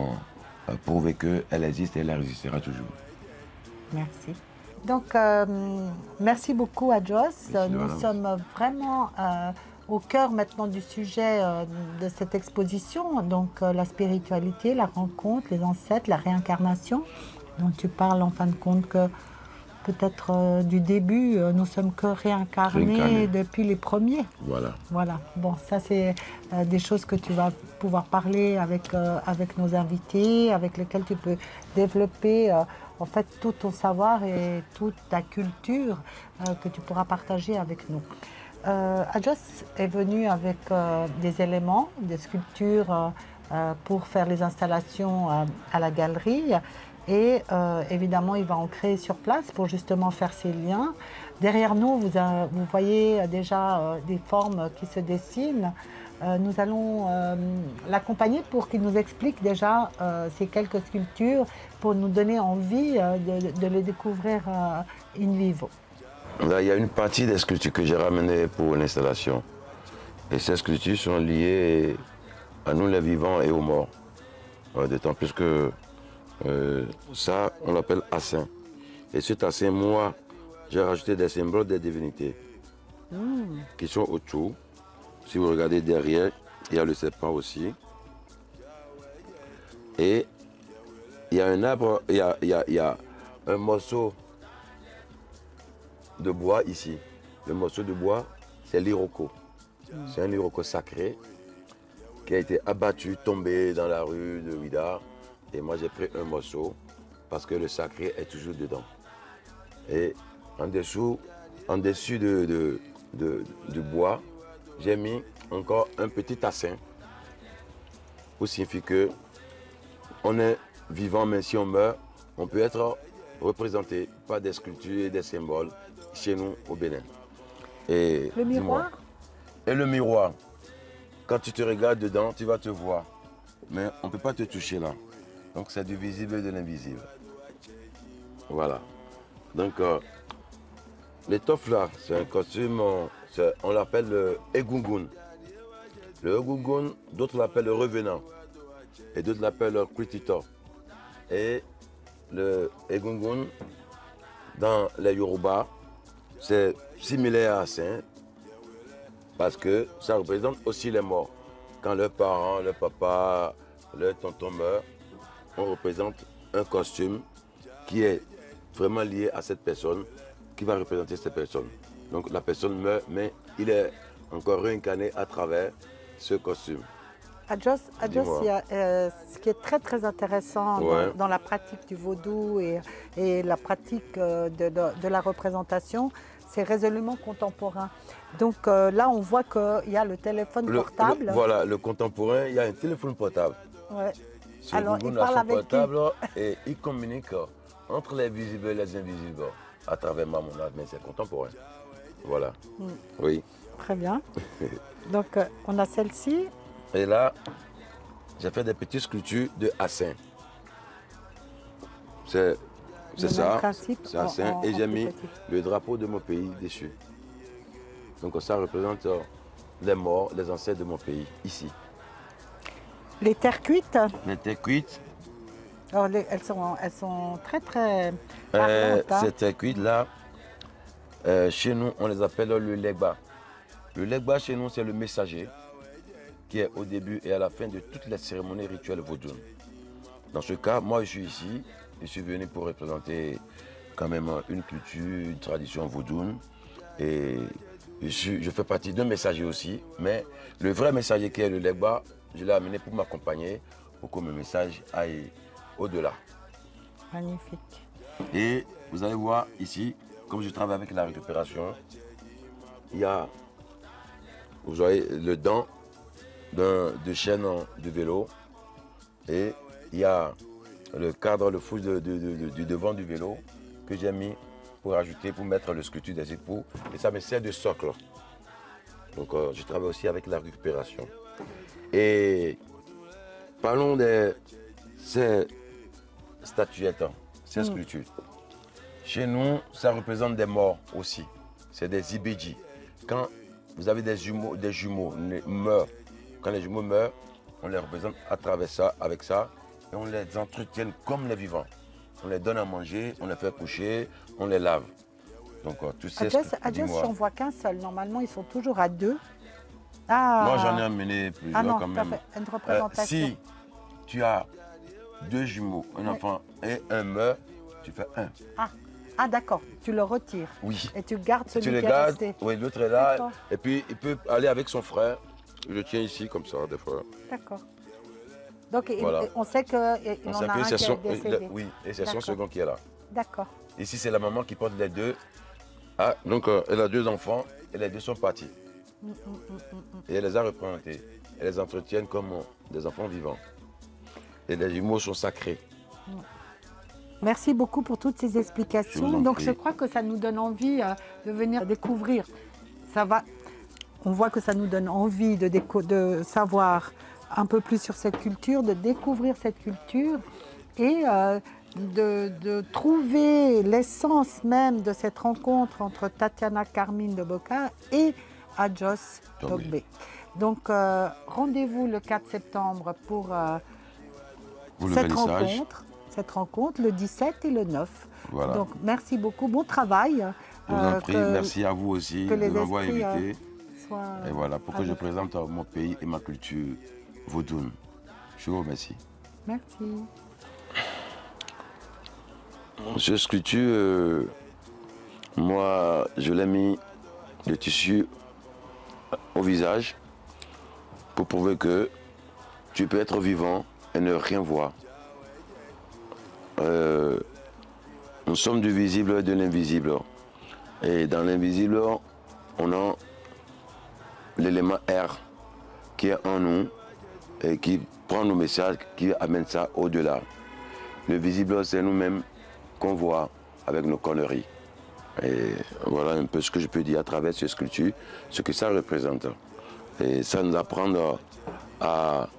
prouver qu'elle existe et elle existera toujours. Merci. Donc, merci beaucoup à Joss. Nous sommes vraiment au cœur maintenant du sujet de cette exposition. Donc, la spiritualité, la rencontre, les ancêtres, la réincarnation, dont tu parles en fin de compte que peut-être du début, nous sommes que réincarnés depuis les premiers. Voilà. Voilà. Bon, ça c'est des choses que tu vas pouvoir parler avec nos invités, avec lesquels tu peux développer en fait tout ton savoir et toute ta culture que tu pourras partager avec nous. Adjos est venu avec des éléments, des sculptures pour faire les installations à la galerie. Et évidemment, il va en créer sur place pour justement faire ces liens. Derrière nous, vous voyez déjà des formes qui se dessinent. Nous allons l'accompagner pour qu'il nous explique déjà ces quelques sculptures pour nous donner envie de les découvrir in vivo. Là, il y a une partie des sculptures que j'ai ramenées pour l'installation. Et ces sculptures sont liées à nous les vivants et aux morts. D'autant plus que ça, on l'appelle assin. Et cet assin, moi, j'ai rajouté des symboles des divinités qui sont autour. Si vous regardez derrière, il y a le serpent aussi. Et il y a un arbre, il y a un morceau de bois ici. Le morceau de bois, c'est l'iroko. C'est un iroko sacré qui a été abattu, tombé dans la rue de Ouida. Et moi, j'ai pris un morceau parce que le sacré est toujours dedans. Et en dessous du bois, j'ai mis encore un petit tassin pour signifier que on est vivant, mais si on meurt, on peut être représenté par des sculptures et des symboles chez nous au Bénin. Et le miroir? Et le miroir, quand tu te regardes dedans, tu vas te voir. Mais on ne peut pas te toucher là. Donc c'est du visible et de l'invisible. Voilà. Donc l'étoffe là, c'est un costume, on l'appelle le egungun. Le egungun, d'autres l'appellent le revenant. Et d'autres l'appellent le krititor. Et le egungun, dans les Yoruba, c'est similaire à Saint, parce que ça représente aussi les morts. Quand leurs parents, leur papa, leur tonton meurent, on représente un costume qui est vraiment lié à cette personne, qui va représenter cette personne. Donc la personne meurt, mais il est encore réincarné à travers ce costume. Adjos, il y a, ce qui est très très intéressant dans la pratique du vaudou et la pratique de la représentation, c'est résolument contemporain. Donc là, on voit qu'il y a le téléphone portable. Voilà, le contemporain, il y a un téléphone portable. Ouais. Ce Alors, il parle avec portable et il communique entre les visibles et les invisibles à travers Mamona, mais c'est contemporain. Voilà. Oui. Très bien. Donc, on a celle-ci. Et là, j'ai fait des petites sculptures de Assin. C'est ça, c'est Assin. Et j'ai mis le drapeau de mon pays dessus. Donc ça représente les morts, les ancêtres de mon pays, ici. Les terres cuites? Les terres cuites. Alors, elles sont très très parlantes. Ces terres cuites là, chez nous, on les appelle le legba. Le legba chez nous, c'est le messager qui est au début et à la fin de toutes les cérémonies rituelles vaudounes. Dans ce cas, moi je suis ici, je suis venu pour représenter quand même une culture, une tradition vaudoune. Et je fais partie d'un messager aussi, mais le vrai messager qui est le Legba, je l'ai amené pour m'accompagner, pour que mon message aille au-delà. Magnifique. Et vous allez voir ici, comme je travaille avec la récupération, il y a, vous voyez, le dent de chaîne de vélo et il y a le cadre, le fou du devant du vélo que j'ai mis pour ajouter, pour mettre le sculpture des époux et ça me sert de socle. Donc je travaille aussi avec la récupération. Et parlons de ces statuettes, ces sculptures. Chez nous, ça représente des morts aussi. C'est des ibédis. Quand vous avez des jumeaux meurent, quand les jumeaux meurent, on les représente à travers ça, avec ça, et on les entretient comme les vivants. On les donne à manger, on les fait coucher, on les lave. Donc tous ces À Just, j'en vois qu'un seul. Normalement, ils sont toujours à deux. Ah. Moi, j'en ai amené plusieurs quand même. Fait une représentation. Si tu as deux jumeaux, un enfant et un meurt, tu fais un. Ah d'accord, tu le retires. Oui. Et tu gardes celui Tu le qui est gardes, resté. oui, l'autre est là. Et puis, il peut aller avec son frère. Je le tiens ici, comme ça, des fois. D'accord. Donc, Voilà. on sait qu'il en a un qui est décédé. Oui, et c'est son second qui est là. D'accord. Ici, c'est la maman qui porte les deux. Ah, donc, elle a deux enfants et les deux sont partis. Et elle les a représentés. Elle les entretient comme des enfants vivants. Et les jumeaux sont sacrés. Merci beaucoup pour toutes ces explications. Donc, prie. je crois que ça nous donne envie de venir découvrir. On voit que ça nous donne envie de savoir un peu plus sur cette culture, de découvrir cette culture et de trouver l'essence même de cette rencontre entre Tatiana Carmine de Boca et Adjoss Togbe. Donc, rendez-vous le 4 septembre pour cette rencontre, le 17 et le 9. Voilà. Donc, merci beaucoup. Bon travail. Je vous en prie. Merci à vous aussi de m'avoir invité. Et voilà, pour que je présente mon pays et ma culture vaudoune. Je vous remercie. Merci. Ce sculpture, moi, je l'ai mis de tissu au visage pour prouver que tu peux être vivant et ne rien voir. Nous sommes du visible et de l'invisible. Et dans l'invisible, on a l'élément R qui est en nous et qui prend nos messages, qui amène ça au-delà. Le visible, c'est nous-mêmes qu'on voit avec nos conneries. Et voilà un peu ce que je peux dire à travers ces sculptures, ce que ça représente. Et ça nous apprend à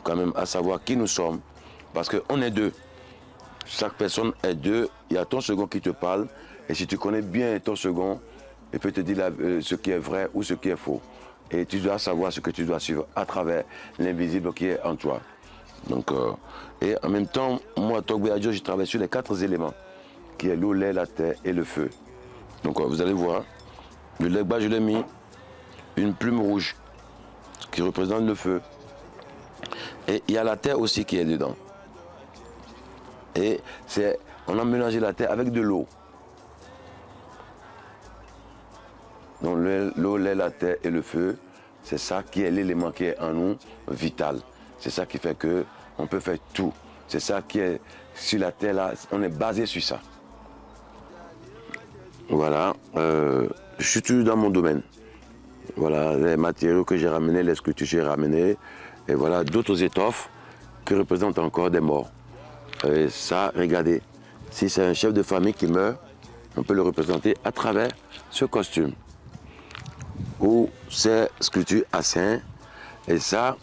quand même à savoir qui nous sommes, parce qu'on est deux. Chaque personne est deux. Il y a ton second qui te parle, et si tu connais bien ton second, il peut te dire ce qui est vrai ou ce qui est faux. Et tu dois savoir ce que tu dois suivre à travers l'invisible qui est en toi. Donc, et en même temps, moi, Togbe Adjoss, je travaille sur les 4 éléments, qui est l'eau, l'air, la terre et le feu. Donc, vous allez voir, le Legba, je l'ai mis une plume rouge qui représente le feu. Et il y a la terre aussi qui est dedans. Et on a mélangé la terre avec de l'eau. Donc l'eau, l'air, la terre et le feu, c'est ça qui est l'élément qui est en nous vital. C'est ça qui fait qu'on peut faire tout. C'est ça qui est sur la terre là, on est basé sur ça. Voilà, je suis toujours dans mon domaine. Voilà, les matériaux que j'ai ramenés, les sculptures que j'ai ramenées, et voilà d'autres étoffes qui représentent encore des morts. Et ça, regardez, si c'est un chef de famille qui meurt, on peut le représenter à travers ce costume. Ou ces sculptures à saint. Et ça,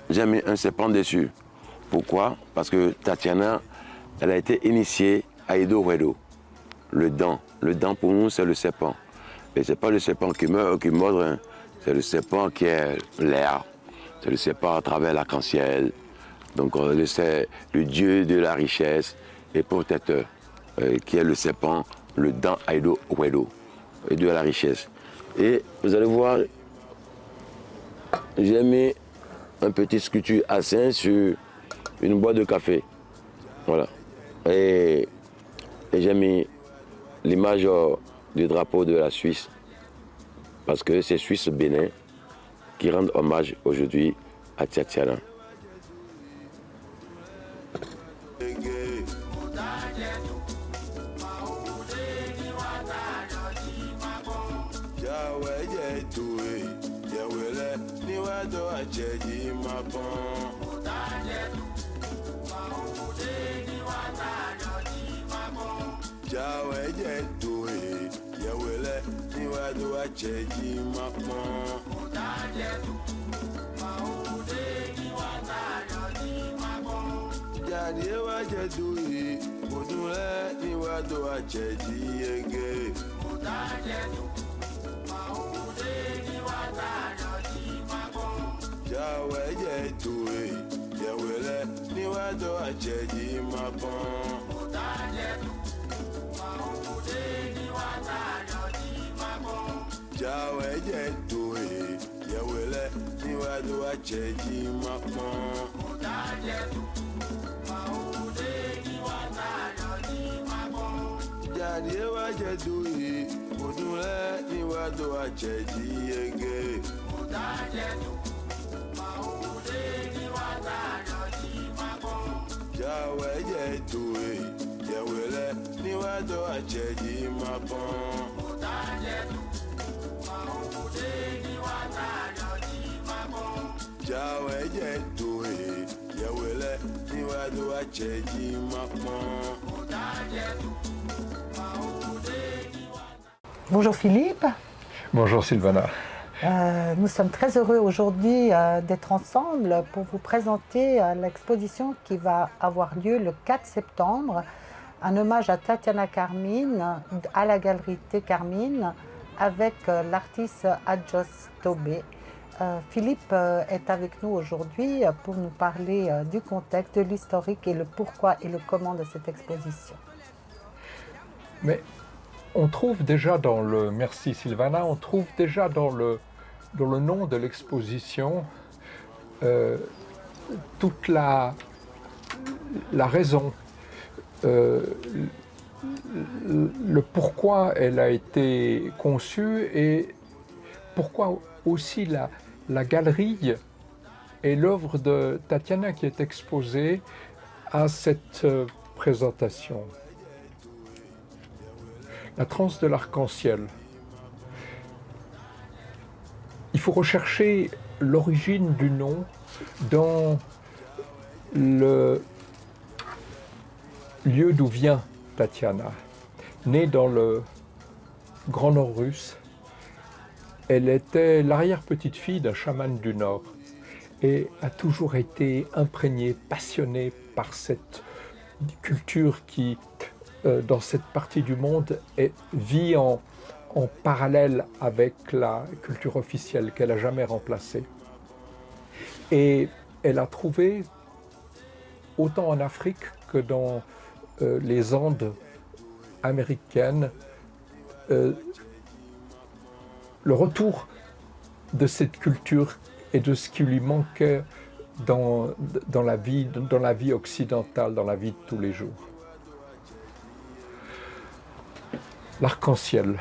j'ai mis un serpent dessus. Pourquoi? Parce que Tatiana, elle a été initiée à Edo Wedo. Le dent. Le dent pour nous, c'est le serpent. Et ce n'est pas le serpent qui meurt ou qui mord, hein. C'est le serpent qui est l'air. C'est le serpent à travers l'arc-en-ciel. Donc c'est le dieu de la richesse et protecteur, qui est le serpent, le dent Aido Wedo, et de la richesse. Et vous allez voir, j'ai mis un petit sculpture à saint sur une boîte de café. Voilà. Et j'ai mis l'image du drapeau de la Suisse. parce que c'est Suisse Bénin qui rendent hommage aujourd'hui à Tatiana. Bonjour Philippe. Bonjour Sylvana. Nous sommes très heureux aujourd'hui d'être ensemble pour vous présenter l'exposition qui va avoir lieu le 4 septembre, un hommage à Tatiana Carmine à la galerie T. Carmine avec l'artiste Adjos Tobé. Philippe est avec nous aujourd'hui pour nous parler du contexte, de l'historique et le pourquoi et le comment de cette exposition. Mais on trouve déjà dans le, merci Sylvana, on trouve déjà dans le nom de l'exposition toute la raison, le pourquoi elle a été conçue et pourquoi aussi la galerie et l'œuvre de Tatiana qui est exposée à cette présentation. La transe de l'arc-en-ciel. Il faut rechercher l'origine du nom dans le lieu d'où vient Tatiana. Née dans le Grand Nord russe, elle était l'arrière-petite-fille d'un chaman du Nord et a toujours été imprégnée, passionnée par cette culture qui, dans cette partie du monde, vit en parallèle avec la culture officielle qu'elle n'a jamais remplacée. Et elle a trouvé, autant en Afrique que dans les Andes américaines, le retour de cette culture et de ce qui lui manquait dans la vie occidentale, dans la vie de tous les jours. L'arc-en-ciel.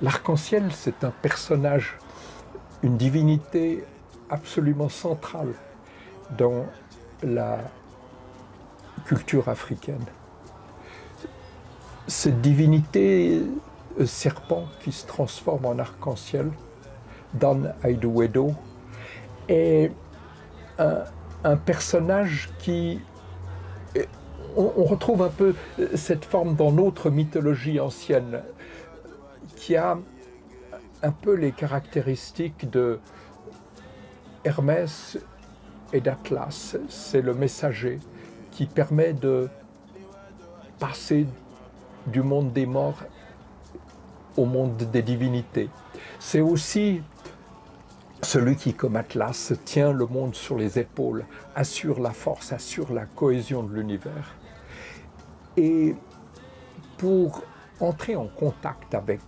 L'arc-en-ciel, c'est un personnage, une divinité absolument centrale dans la culture africaine. Cette divinité serpent qui se transforme en arc-en-ciel, Dan Aiduedo, est un personnage qui... On retrouve un peu cette forme dans notre mythologie ancienne, qui a un peu les caractéristiques de Hermès et d'Atlas. C'est le messager qui permet de passer du monde des morts au monde des divinités. C'est aussi celui qui, comme Atlas, tient le monde sur les épaules, assure la force, assure la cohésion de l'univers. Et pour entrer en contact avec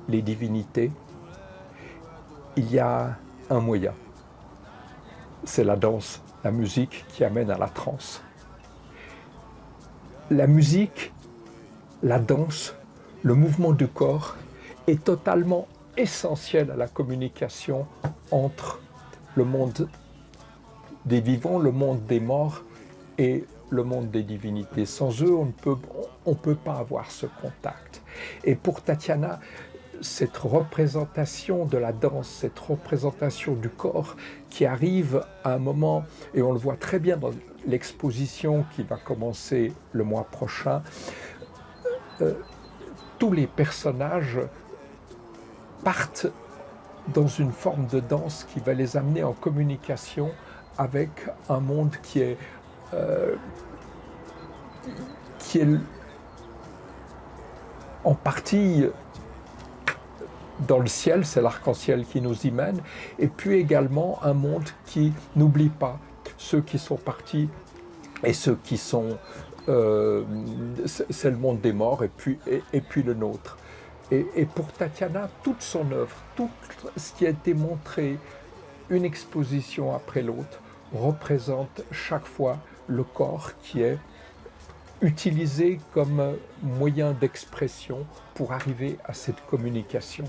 les divinités, il y a un moyen. C'est la danse, la musique qui amène à la transe. La musique, la danse, le mouvement du corps est totalement essentiel à la communication entre le monde des vivants, le monde des morts et le monde des divinités. Sans eux, on ne peut pas avoir ce contact. Et pour Tatiana, cette représentation de la danse, cette représentation du corps qui arrive à un moment, et on le voit très bien dans l'exposition qui va commencer le mois prochain, tous les personnages partent dans une forme de danse qui va les amener en communication avec un monde qui est en partie dans le ciel, c'est l'arc-en-ciel qui nous y mène, et puis également un monde qui n'oublie pas ceux qui sont partis et ceux qui sont... c'est le monde des morts et puis le nôtre. Et pour Tatiana, toute son œuvre, tout ce qui a été montré, une exposition après l'autre, représente chaque fois le corps qui est utilisé comme moyen d'expression pour arriver à cette communication.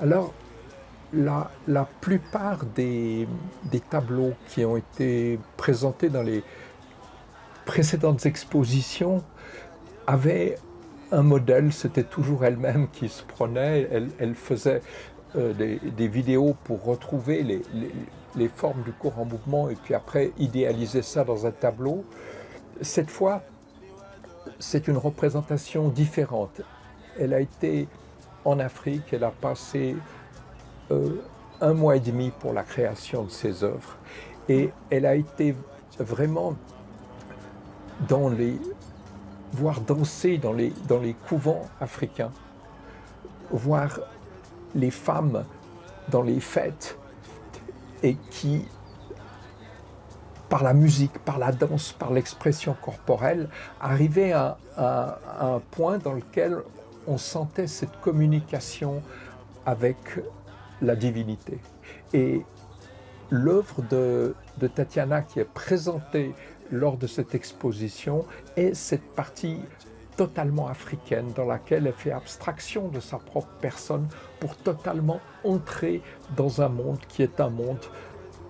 Alors, la plupart des tableaux qui ont été présentés dans les précédentes expositions avaient un modèle, c'était toujours elle-même qui se prenait, elle faisait des vidéos pour retrouver les formes du corps en mouvement et puis après idéaliser ça dans un tableau. Cette fois, c'est une représentation différente. Elle a été en Afrique, elle a passé 1 mois et demi pour la création de ses œuvres et elle a été vraiment voir danser dans les couvents africains, voir les femmes dans les fêtes et qui, par la musique, par la danse, par l'expression corporelle, arrivaient à un point dans lequel on sentait cette communication avec la divinité. Et l'œuvre de Tatiana qui est présentée lors de cette exposition est cette partie totalement africaine dans laquelle elle fait abstraction de sa propre personne pour totalement entrer dans un monde qui est un monde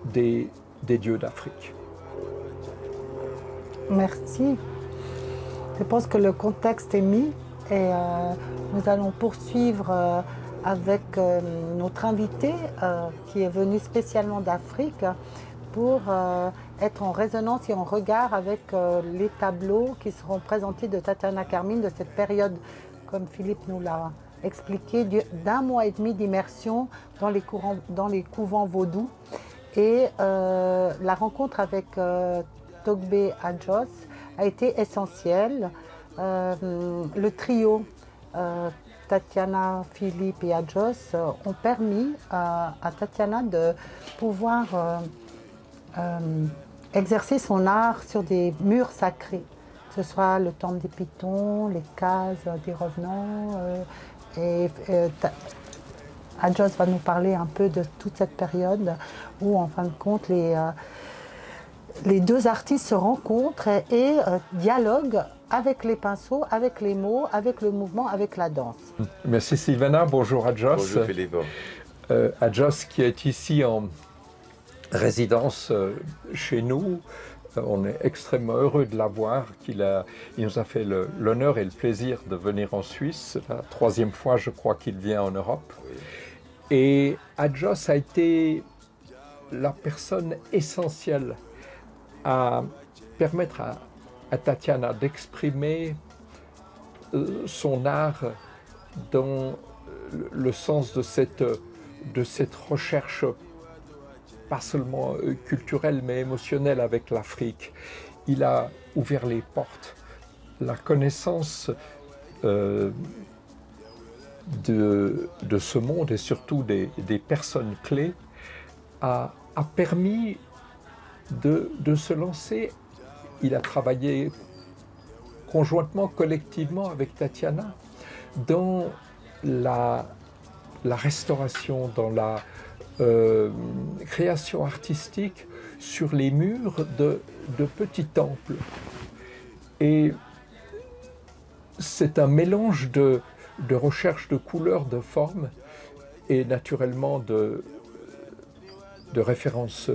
des dieux d'Afrique. Merci. Je pense que le contexte est mis et nous allons poursuivre avec notre invité qui est venu spécialement d'Afrique pour être en résonance et en regard avec les tableaux qui seront présentés de Tatiana Carmine de cette période, comme Philippe nous l'a expliqué, d'1 mois et demi d'immersion dans les couvents vaudous. Et la rencontre avec Togbe Adjos a été essentielle. Le trio Tatiana, Philippe et Adjos ont permis à Tatiana de pouvoir exercer son art sur des murs sacrés, que ce soit le temple des Pitons, les cases des revenants. Adjos va nous parler un peu de toute cette période où, en fin de compte, les deux artistes se rencontrent et dialoguent avec les pinceaux, avec les mots, avec le mouvement, avec la danse. Merci Sylvana, bonjour Adjos. Bonjour Philippe. Adjos qui est ici en résidence chez nous. On est extrêmement heureux de l'avoir. Il nous a fait l'honneur et le plaisir de venir en Suisse. La 3e fois, je crois, qu'il vient en Europe. Oui. Et Adjos a été la personne essentielle à permettre à Tatiana d'exprimer son art dans le sens de cette recherche pas seulement culturelle mais émotionnelle avec l'Afrique. Il a ouvert les portes. La connaissance de ce monde et surtout des personnes clés a permis de se lancer. Il a travaillé conjointement, collectivement avec Tatiana dans la restauration, dans la création artistique sur les murs de petits temples. Et c'est un mélange de de recherche de couleurs, de formes et naturellement de références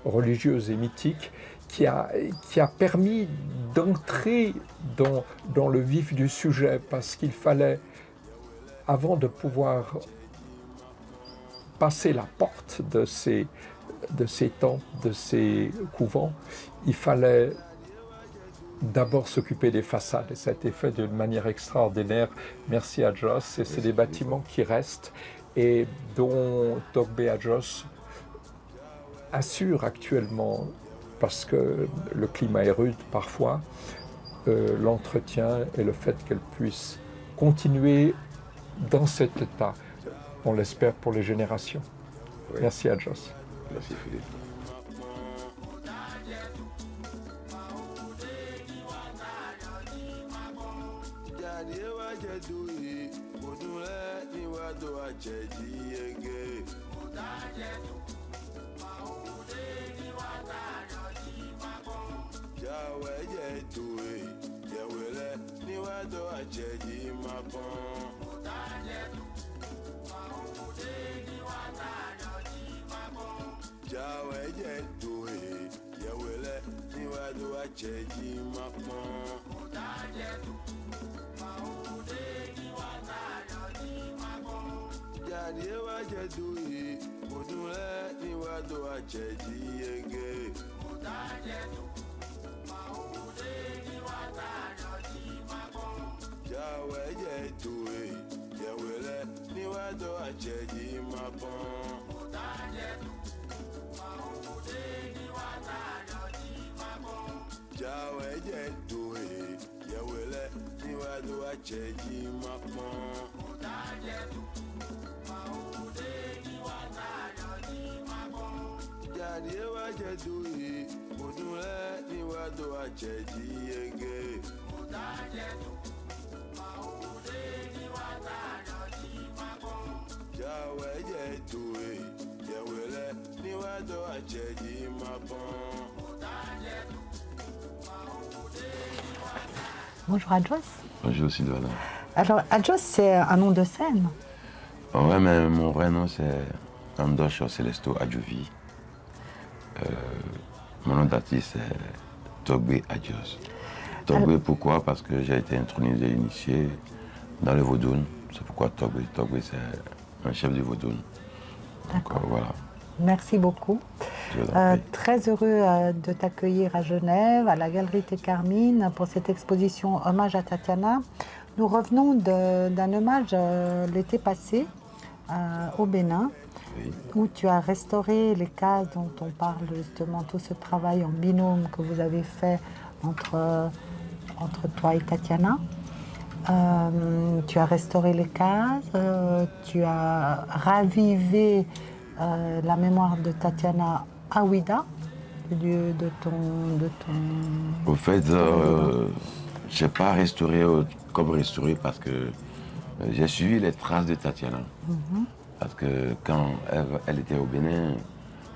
religieuses et mythiques qui a permis d'entrer dans le vif du sujet parce qu'il fallait, avant de pouvoir passer la porte de ces temples, de ces couvents, il fallait d'abord s'occuper des façades. Et ça a été fait d'une manière extraordinaire. Merci à Joss. Et c'est des bâtiments qui restent et dont Togbe Ajos assure actuellement, parce que le climat est rude parfois, l'entretien et le fait qu'elle puisse continuer dans cet état. On l'espère pour les générations. Oui. Merci à Joss. Merci Philippe. Bonjour Adjos. Bonjour Sylvana. Alors Adjos, c'est un nom de scène. Ouais, mais mon vrai nom c'est Andosh Celesto Adjovi. Mon nom d'artiste c'est Togbe Ajos. Togbe pourquoi? Parce que j'ai été intronisé, initié dans le Vaudoun. C'est pourquoi Togbe. Togbe c'est un chef du Vaudoun. D'accord. Donc voilà. Merci beaucoup. Très heureux de t'accueillir à Genève, à la Galerie Carmine, pour cette exposition Hommage à Tatiana. Nous revenons d'un hommage l'été passé au Bénin, Oui. où tu as restauré les cases dont on parle justement, tout ce travail en binôme que vous avez fait entre toi et Tatiana. Tu as restauré les cases, tu as ravivé la mémoire de Tatiana à Ouidah, le lieu de ton... Au fait, je n'ai pas restauré comme restauré parce que j'ai suivi les traces de Tatiana. Parce que quand elle était au Bénin,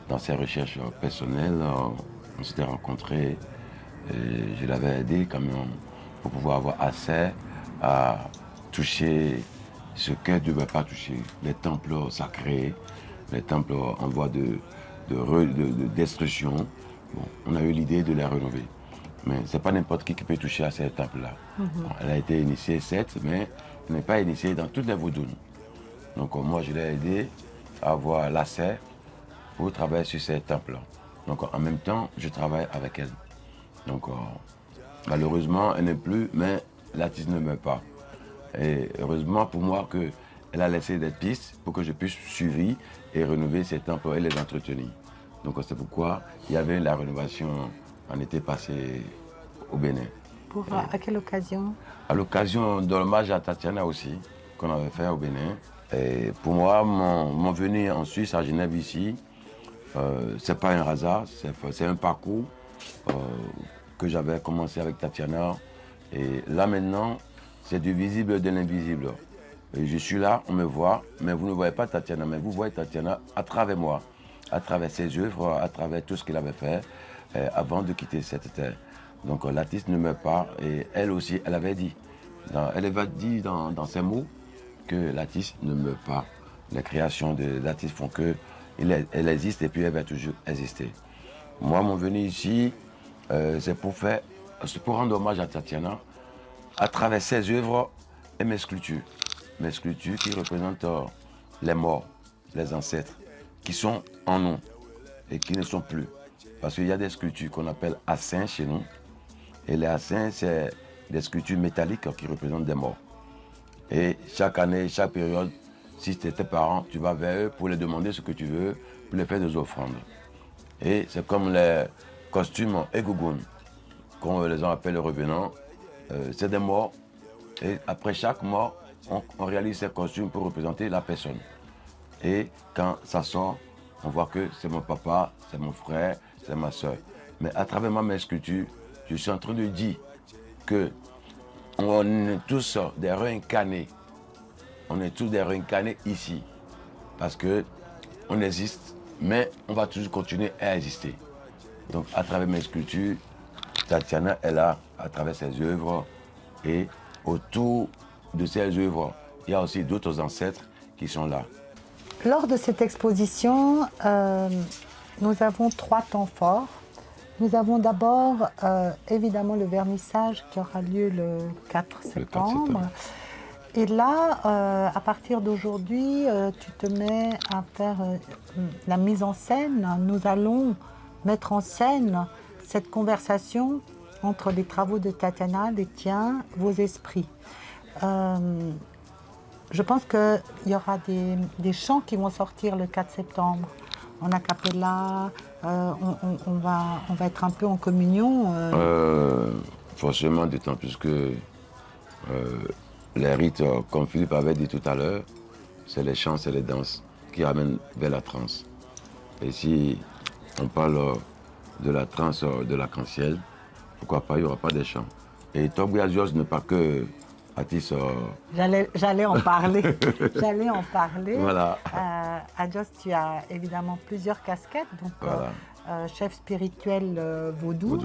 dans ses recherches personnelles, on s'était rencontrés et je l'avais aidé quand même pour pouvoir avoir accès à toucher ce qu'elle ne devait pas toucher, les temples sacrés, les temples en voie de destruction. Bon, on a eu l'idée de les rénover. Mais ce n'est pas n'importe qui peut toucher à ces temples-là. Bon, elle a été initiée, certes, mais elle n'est pas initiée dans toutes les vaudounes. Donc moi, je l'ai aidé à avoir l'accès pour travailler sur ces temples-là. Donc en même temps, je travaille avec elle. Donc malheureusement, elle n'est plus, mais l'artiste ne meurt pas. Et heureusement pour moi qu'elle a laissé des pistes pour que je puisse suivre et rénover ces temples et les entretenir. Donc c'est pourquoi il y avait la rénovation en été passé au Bénin. À quelle occasion? À l'occasion de l'hommage à Tatiana aussi, qu'on avait fait au Bénin. Et pour moi, mon venue en Suisse, à Genève ici, c'est pas un hasard, c'est un parcours que j'avais commencé avec Tatiana. Et là maintenant, c'est du visible de l'invisible. Et je suis là, on me voit, mais vous ne voyez pas Tatiana, mais vous voyez Tatiana à travers moi, à travers ses œuvres, à travers tout ce qu'il avait fait avant de quitter cette terre. Donc l'artiste ne meurt pas et elle aussi, elle avait dit, Elle va dire dans ses mots que l'artiste ne meurt pas. Les créations de l'artiste font que elle existe et puis elle va toujours exister. Moi, mon venu ici, c'est pour rendre hommage à Tatiana à travers ses œuvres et mes sculptures. Mes sculptures qui représentent les morts, les ancêtres, qui sont en nous et qui ne sont plus. Parce qu'il y a des sculptures qu'on appelle assins chez nous. Et les assins, c'est des sculptures métalliques qui représentent des morts. Et chaque année, chaque période, si c'est tes parents, tu vas vers eux pour les demander ce que tu veux, pour les faire des offrandes. Et c'est comme les costumes Egungun, qu'on les appelle les revenants. C'est des morts. Et après chaque mort, on réalise ces costumes pour représenter la personne. Et quand ça sort, on voit que c'est mon papa, c'est mon frère, c'est ma soeur. Mais à travers mes sculptures, je suis en train de dire que on est tous des réincarnés. On est tous des réincarnés ici. Parce qu'on existe, mais on va toujours continuer à exister. Donc à travers mes sculptures, Tatiana est là, à travers ses œuvres. Et autour de ces œuvres, il y a aussi d'autres ancêtres qui sont là. Lors de cette exposition, nous avons 3 temps forts. Nous avons d'abord évidemment le vernissage qui aura lieu le 4 septembre. Et là, à partir d'aujourd'hui, tu te mets à faire la mise en scène. Nous allons mettre en scène cette conversation entre les travaux de Tatiana, les tiens, vos esprits. Je pense qu'il y aura des chants qui vont sortir le 4 septembre. En a cappella, on va être un peu en communion. Forcément, d'autant plus que les rites, comme Philippe avait dit tout à l'heure, c'est les chants, c'est les danses qui amènent vers la transe. Et si on parle de la transe de l'arc-en-ciel, pourquoi pas, il n'y aura pas de chants. Et Togbu Adios n'est pas que artiste. J'allais en parler. J'allais en parler. Voilà. Adios, tu as évidemment plusieurs casquettes. Donc, voilà. Chef spirituel vaudou,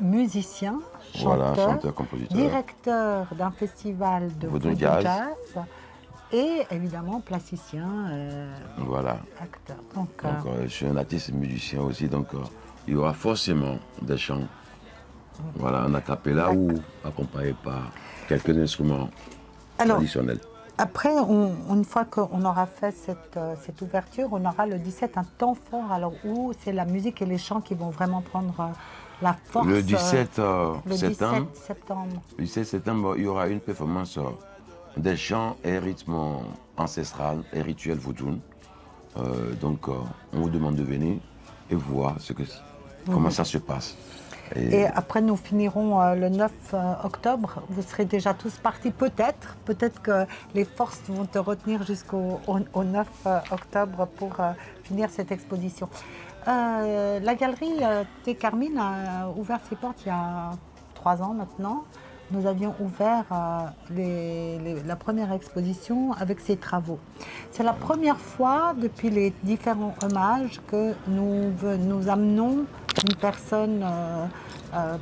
musicien, chanteur, voilà, chanteur, compositeur, directeur d'un festival de vaudou jazz. Et évidemment plasticien, voilà. acteur. Donc je suis un artiste musicien aussi, donc il y aura forcément des chants. Voilà, en a cappella ou accompagné par quelques instruments traditionnels. Après, une fois qu'on aura fait cette ouverture, on aura le 17 un temps fort, alors où c'est la musique et les chants qui vont vraiment prendre la force. Le 17 septembre, Le 17 septembre, il y aura une performance des chants et rythmes ancestrales et rituels vaudou. Donc, on vous demande de venir et voir comment ça se passe. Et après, nous finirons le 9 octobre. Vous serez déjà tous partis, peut-être. Peut-être que les forces vont te retenir jusqu'au 9 octobre pour finir cette exposition. La galerie Thé Carmine a ouvert ses portes il y a 3 ans maintenant. Nous avions ouvert la première exposition avec ces travaux. C'est la première fois depuis les différents hommages que nous amenons une personne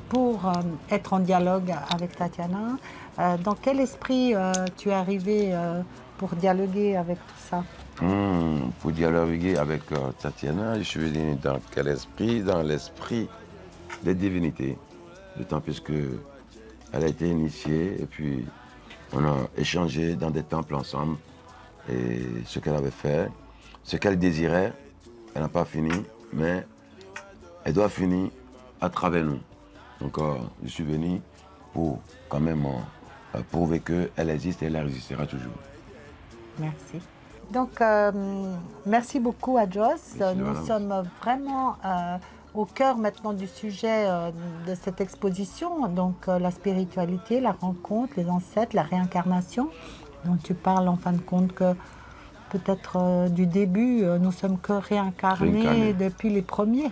pour être en dialogue avec Tatiana. Dans quel esprit tu es arrivé pour dialoguer avec tout ça? Pour dialoguer avec Tatiana, je suis venu dans quel esprit? Dans l'esprit des divinités. D'autant plus qu'elle a été initiée et puis on a échangé dans des temples ensemble. Et ce qu'elle avait fait, ce qu'elle désirait, elle n'a pas fini, mais elle doit finir à travers nous. Donc je suis venu pour quand même prouver qu'elle existe et elle résistera toujours. Merci. Donc merci beaucoup Adios. Nous sommes vraiment au cœur maintenant du sujet de cette exposition, donc la spiritualité, la rencontre, les ancêtres, la réincarnation, dont tu parles en fin de compte que peut-être du début, nous sommes que réincarnés depuis les premiers.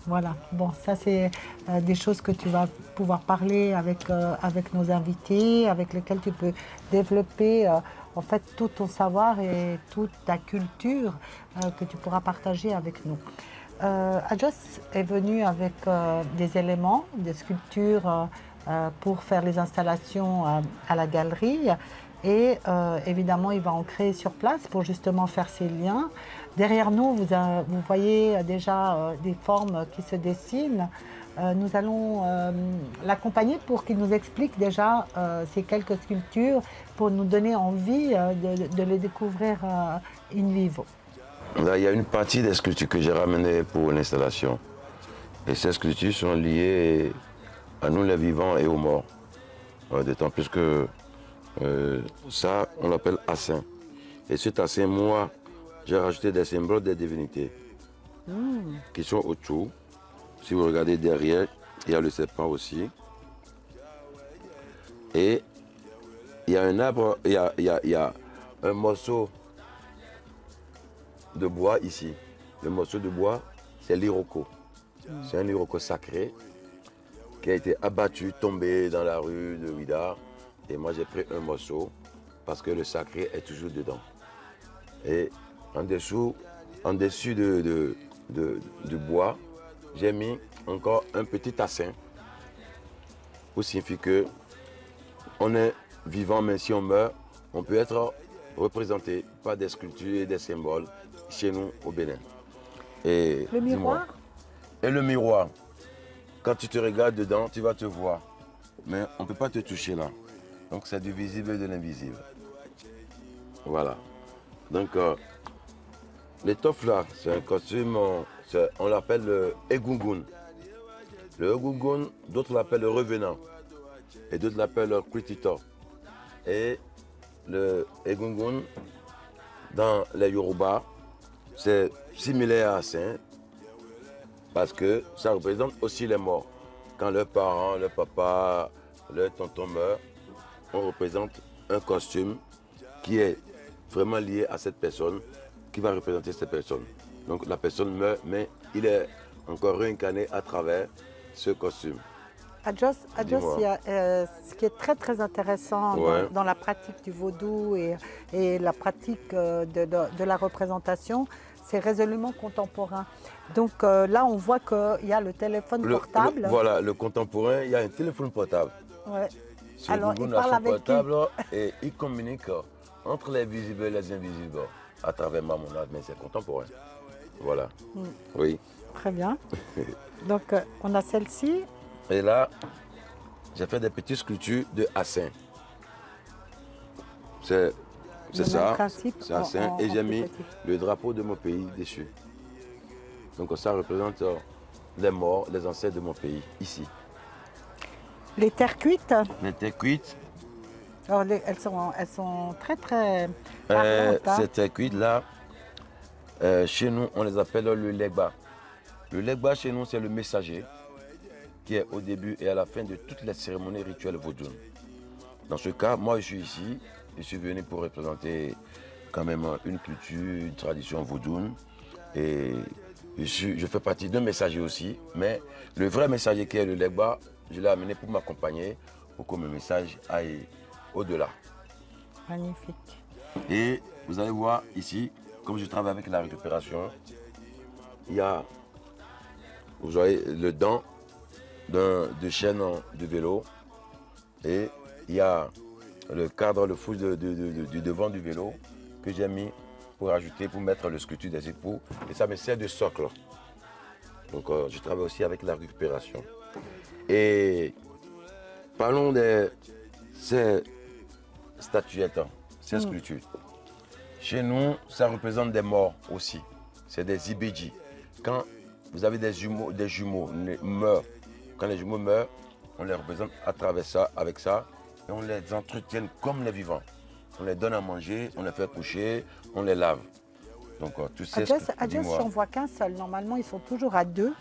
Voilà. Bon, ça c'est des choses que tu vas pouvoir parler avec nos invités, avec lesquels tu peux développer en fait tout ton savoir et toute ta culture que tu pourras partager avec nous. Adios est venu avec des éléments, des sculptures pour faire les installations à la galerie. Et évidemment, il va en créer sur place pour justement faire ces liens. Derrière nous, vous voyez déjà des formes qui se dessinent. Nous allons l'accompagner pour qu'il nous explique déjà ces quelques sculptures pour nous donner envie de les découvrir in vivo. Là, il y a une partie des sculptures que j'ai ramenées pour l'installation. Et ces sculptures sont liées à nous les vivants et aux morts. D'autant plus que ça, on l'appelle assin. Et cet assin, moi, j'ai rajouté des symboles des divinités qui sont autour. Si vous regardez derrière, il y a le serpent aussi. Et il y a un arbre, il y a un morceau de bois ici. Le morceau de bois, c'est l'iroko. C'est un iroko sacré qui a été abattu, tombé dans la rue de Ouida. Et moi, j'ai pris un morceau parce que le sacré est toujours dedans. Et en dessus du bois, j'ai mis encore un petit tassin pour signifier que on est vivant, mais si on meurt, on peut être représenté par des sculptures et des symboles chez nous au Bénin. Et Le miroir? Et le miroir, quand tu te regardes dedans, tu vas te voir. Mais on ne peut pas te toucher là. Donc c'est du visible et de l'invisible. Voilà. Donc l'étoffe là, c'est un costume, on l'appelle le egungun. Le egungun, d'autres l'appellent le revenant. Et d'autres l'appellent le krititor. Et le egungun, dans les Yoruba, c'est similaire à Saint, parce que ça représente aussi les morts. Quand leurs parents, leur papa, leur tonton meurent, on représente un costume qui est vraiment lié à cette personne, qui va représenter cette personne. Donc la personne meurt, mais il est encore réincarné à travers ce costume. Adjos, il y a, ce qui est très très intéressant dans la pratique du vaudou et la pratique de la représentation, c'est résolument contemporain. Donc là, on voit qu'il y a le téléphone portable. Voilà, le contemporain, il y a un téléphone portable. Ouais. Ce Alors, il Google parle a son avec portable et il communique entre les visibles et les invisibles à travers ma monade, mais c'est contemporain. Voilà. Oui. Très bien. Donc, on a celle-ci. Et là, j'ai fait des petites sculptures de Assin. C'est ça, c'est Assin. Et j'ai mis le drapeau de mon pays dessus. Donc ça représente les morts, les ancêtres de mon pays, ici. Les terres cuites. Les terres cuites. Alors, elles sont très très parlantes, hein. Ces terres cuites là, chez nous, on les appelle le legba. Le legba chez nous, c'est le messager qui est au début et à la fin de toutes les cérémonies rituelles vaudounes. Dans ce cas, moi je suis ici, je suis venu pour représenter quand même une culture, une tradition vaudoune. Et je fais partie d'un messager aussi, mais le vrai messager qui est le legba, je l'ai amené pour m'accompagner, pour que mon message aille au-delà. Magnifique. Et vous allez voir ici, comme je travaille avec la récupération, il y a, vous voyez, le dent de chaîne de vélo et il y a le cadre, le fouille du devant du vélo que j'ai mis pour ajouter, pour mettre le sculpture des époux et ça me sert de socle. Donc je travaille aussi avec la récupération. Et parlons de ces statuettes, ces sculptures. Chez nous, ça représente des morts aussi. C'est des ibédis. Quand vous avez des jumeaux meurent, quand les jumeaux meurent, on les représente à travers ça, avec ça, et on les entretient comme les vivants. On les donne à manger, on les fait coucher, on les lave. Donc tu sais ce que Adjos, j'en vois qu'un seul. Normalement, ils sont toujours à deux.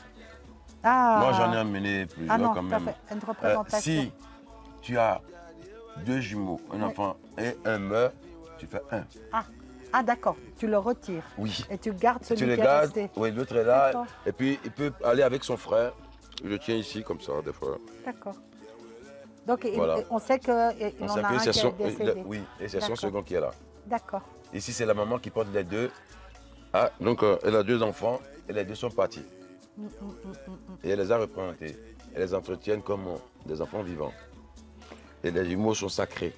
Ah. Moi, j'en ai amené plusieurs quand même. Fait une représentation. Si tu as deux jumeaux, un enfant et un meurt, tu fais un. Ah d'accord, tu le retires. Oui. Et tu gardes celui Tu le qui est gardes, resté. oui, l'autre est là. Et puis, il peut aller avec son frère. Je le tiens ici, comme ça, des fois. D'accord. Donc, Voilà. on sait qu'il en a un qui est décédé. Oui, et c'est son second qui est là. D'accord. Ici, c'est la maman qui porte les deux. Ah, donc, elle a deux enfants et les deux sont partis. Et elle les a représentés. et les entretiennent comme des enfants vivants. Et les jumeaux sont sacrés.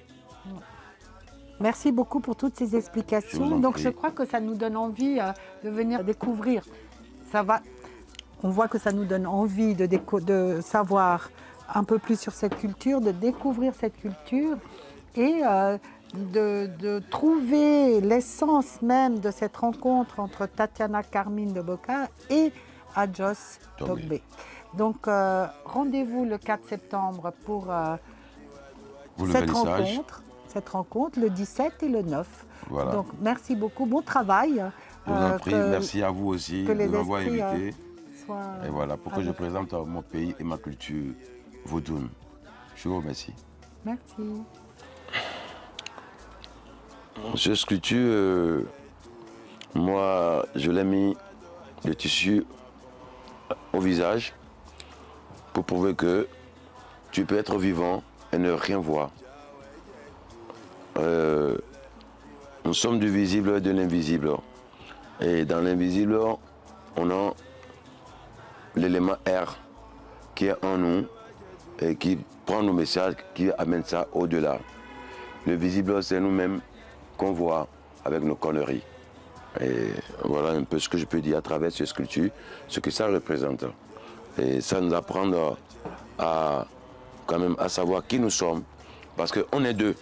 Merci beaucoup pour toutes ces Je vous explications. en Donc prie. je crois que ça nous donne envie de venir découvrir. On voit que ça nous donne envie de savoir un peu plus sur cette culture, de découvrir cette culture et de trouver l'essence même de cette rencontre entre Tatiana Carmine de Boca et Adjos Togbe. Donc rendez-vous le 4 septembre pour Vous le cette vernissage. rencontre, le 17 et le 9. Voilà. Donc merci beaucoup, bon travail. Je vous en prie, merci à vous aussi que de les m'avoir esprits, invité. soient Et voilà, pour que je avec- présente mon pays et ma culture vaudoune. Je vous remercie. Merci. Cette sculpture, moi, je l'ai mis le tissu au visage pour prouver que tu peux être vivant et ne rien voir. Nous sommes du visible et de l'invisible. Et dans l'invisible, on a l'élément R qui est en nous et qui prend nos messages, qui amène ça au-delà. Le visible, c'est nous-mêmes qu'on voit avec nos conneries. Et voilà un peu ce que je peux dire à travers ces sculptures, ce que ça représente. Et ça nous apprend à quand même à savoir qui nous sommes, parce qu'on est deux.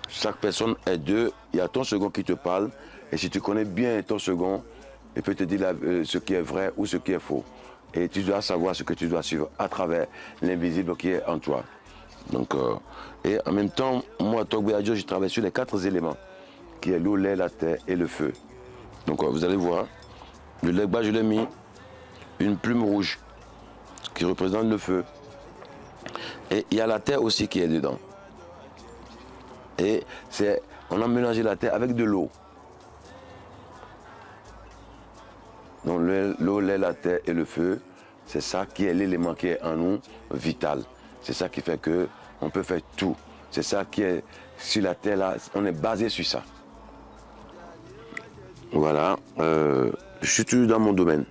Chaque personne est deux. Il y a ton second qui te parle, et si tu connais bien ton second, il peut te dire ce qui est vrai ou ce qui est faux. Et tu dois savoir ce que tu dois suivre à travers l'invisible qui est en toi. Donc, et en même temps, moi, Togbe Adjo, je travaille sur les 4 éléments, qui est l'eau, l'air, la terre et le feu. Donc, vous allez voir, le legba, je l'ai mis une plume rouge, qui représente le feu. Et il y a la terre aussi qui est dedans. Et on a mélangé la terre avec de l'eau. Donc l'eau, l'air, la terre et le feu, c'est ça qui est l'élément qui est en nous vital. C'est ça qui fait que on peut faire tout. C'est ça qui est sur la terre là, on est basé sur ça. Voilà, je suis toujours dans mon domaine.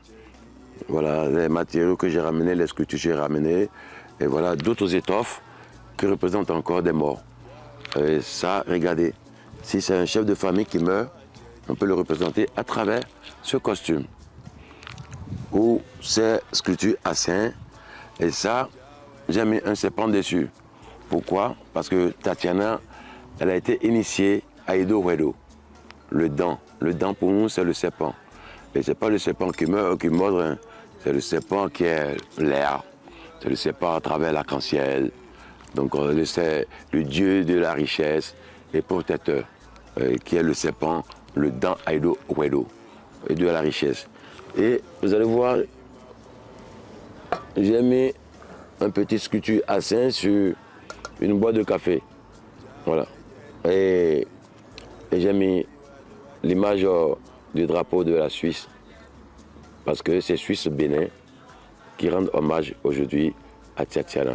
Voilà, les matériaux que j'ai ramenés, les sculptures que j'ai ramenées, et voilà d'autres étoffes qui représentent encore des morts. Et ça, regardez, si c'est un chef de famille qui meurt, on peut le représenter à travers ce costume. Ou ces sculptures à saint. Et ça, j'ai mis un serpent dessus. Pourquoi? Parce que Tatiana, elle a été initiée à Edo Wedo. Le dent. Le dent pour nous, c'est le serpent. Et ce n'est pas le serpent qui meurt ou qui mord, hein. C'est le serpent qui est l'air. C'est le serpent à travers l'arc-en-ciel. Donc c'est le dieu de la richesse et protecteur, qui est le serpent, le dent Aido Wedo, et de la richesse. Et vous allez voir, j'ai mis un petit sculpture à saint sur une boîte de café. Voilà. Et j'ai mis l'image du drapeau de la Suisse, parce que c'est Suisse Bénin qui rendent hommage aujourd'hui à Tatiana.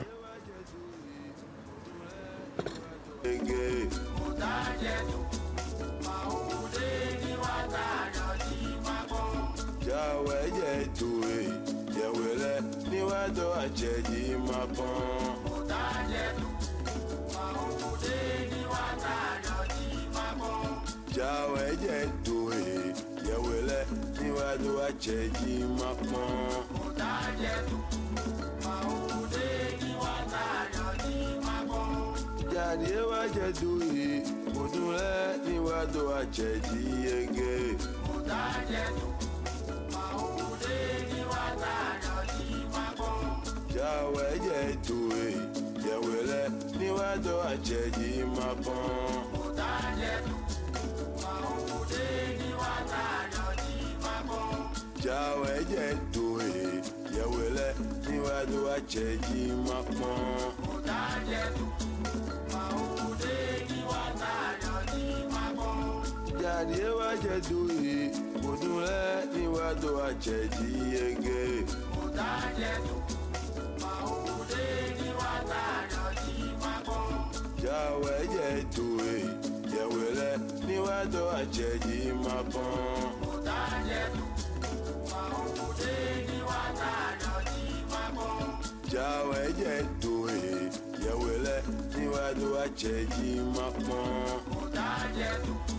Ciao. jẹ yìí máa pọ́n.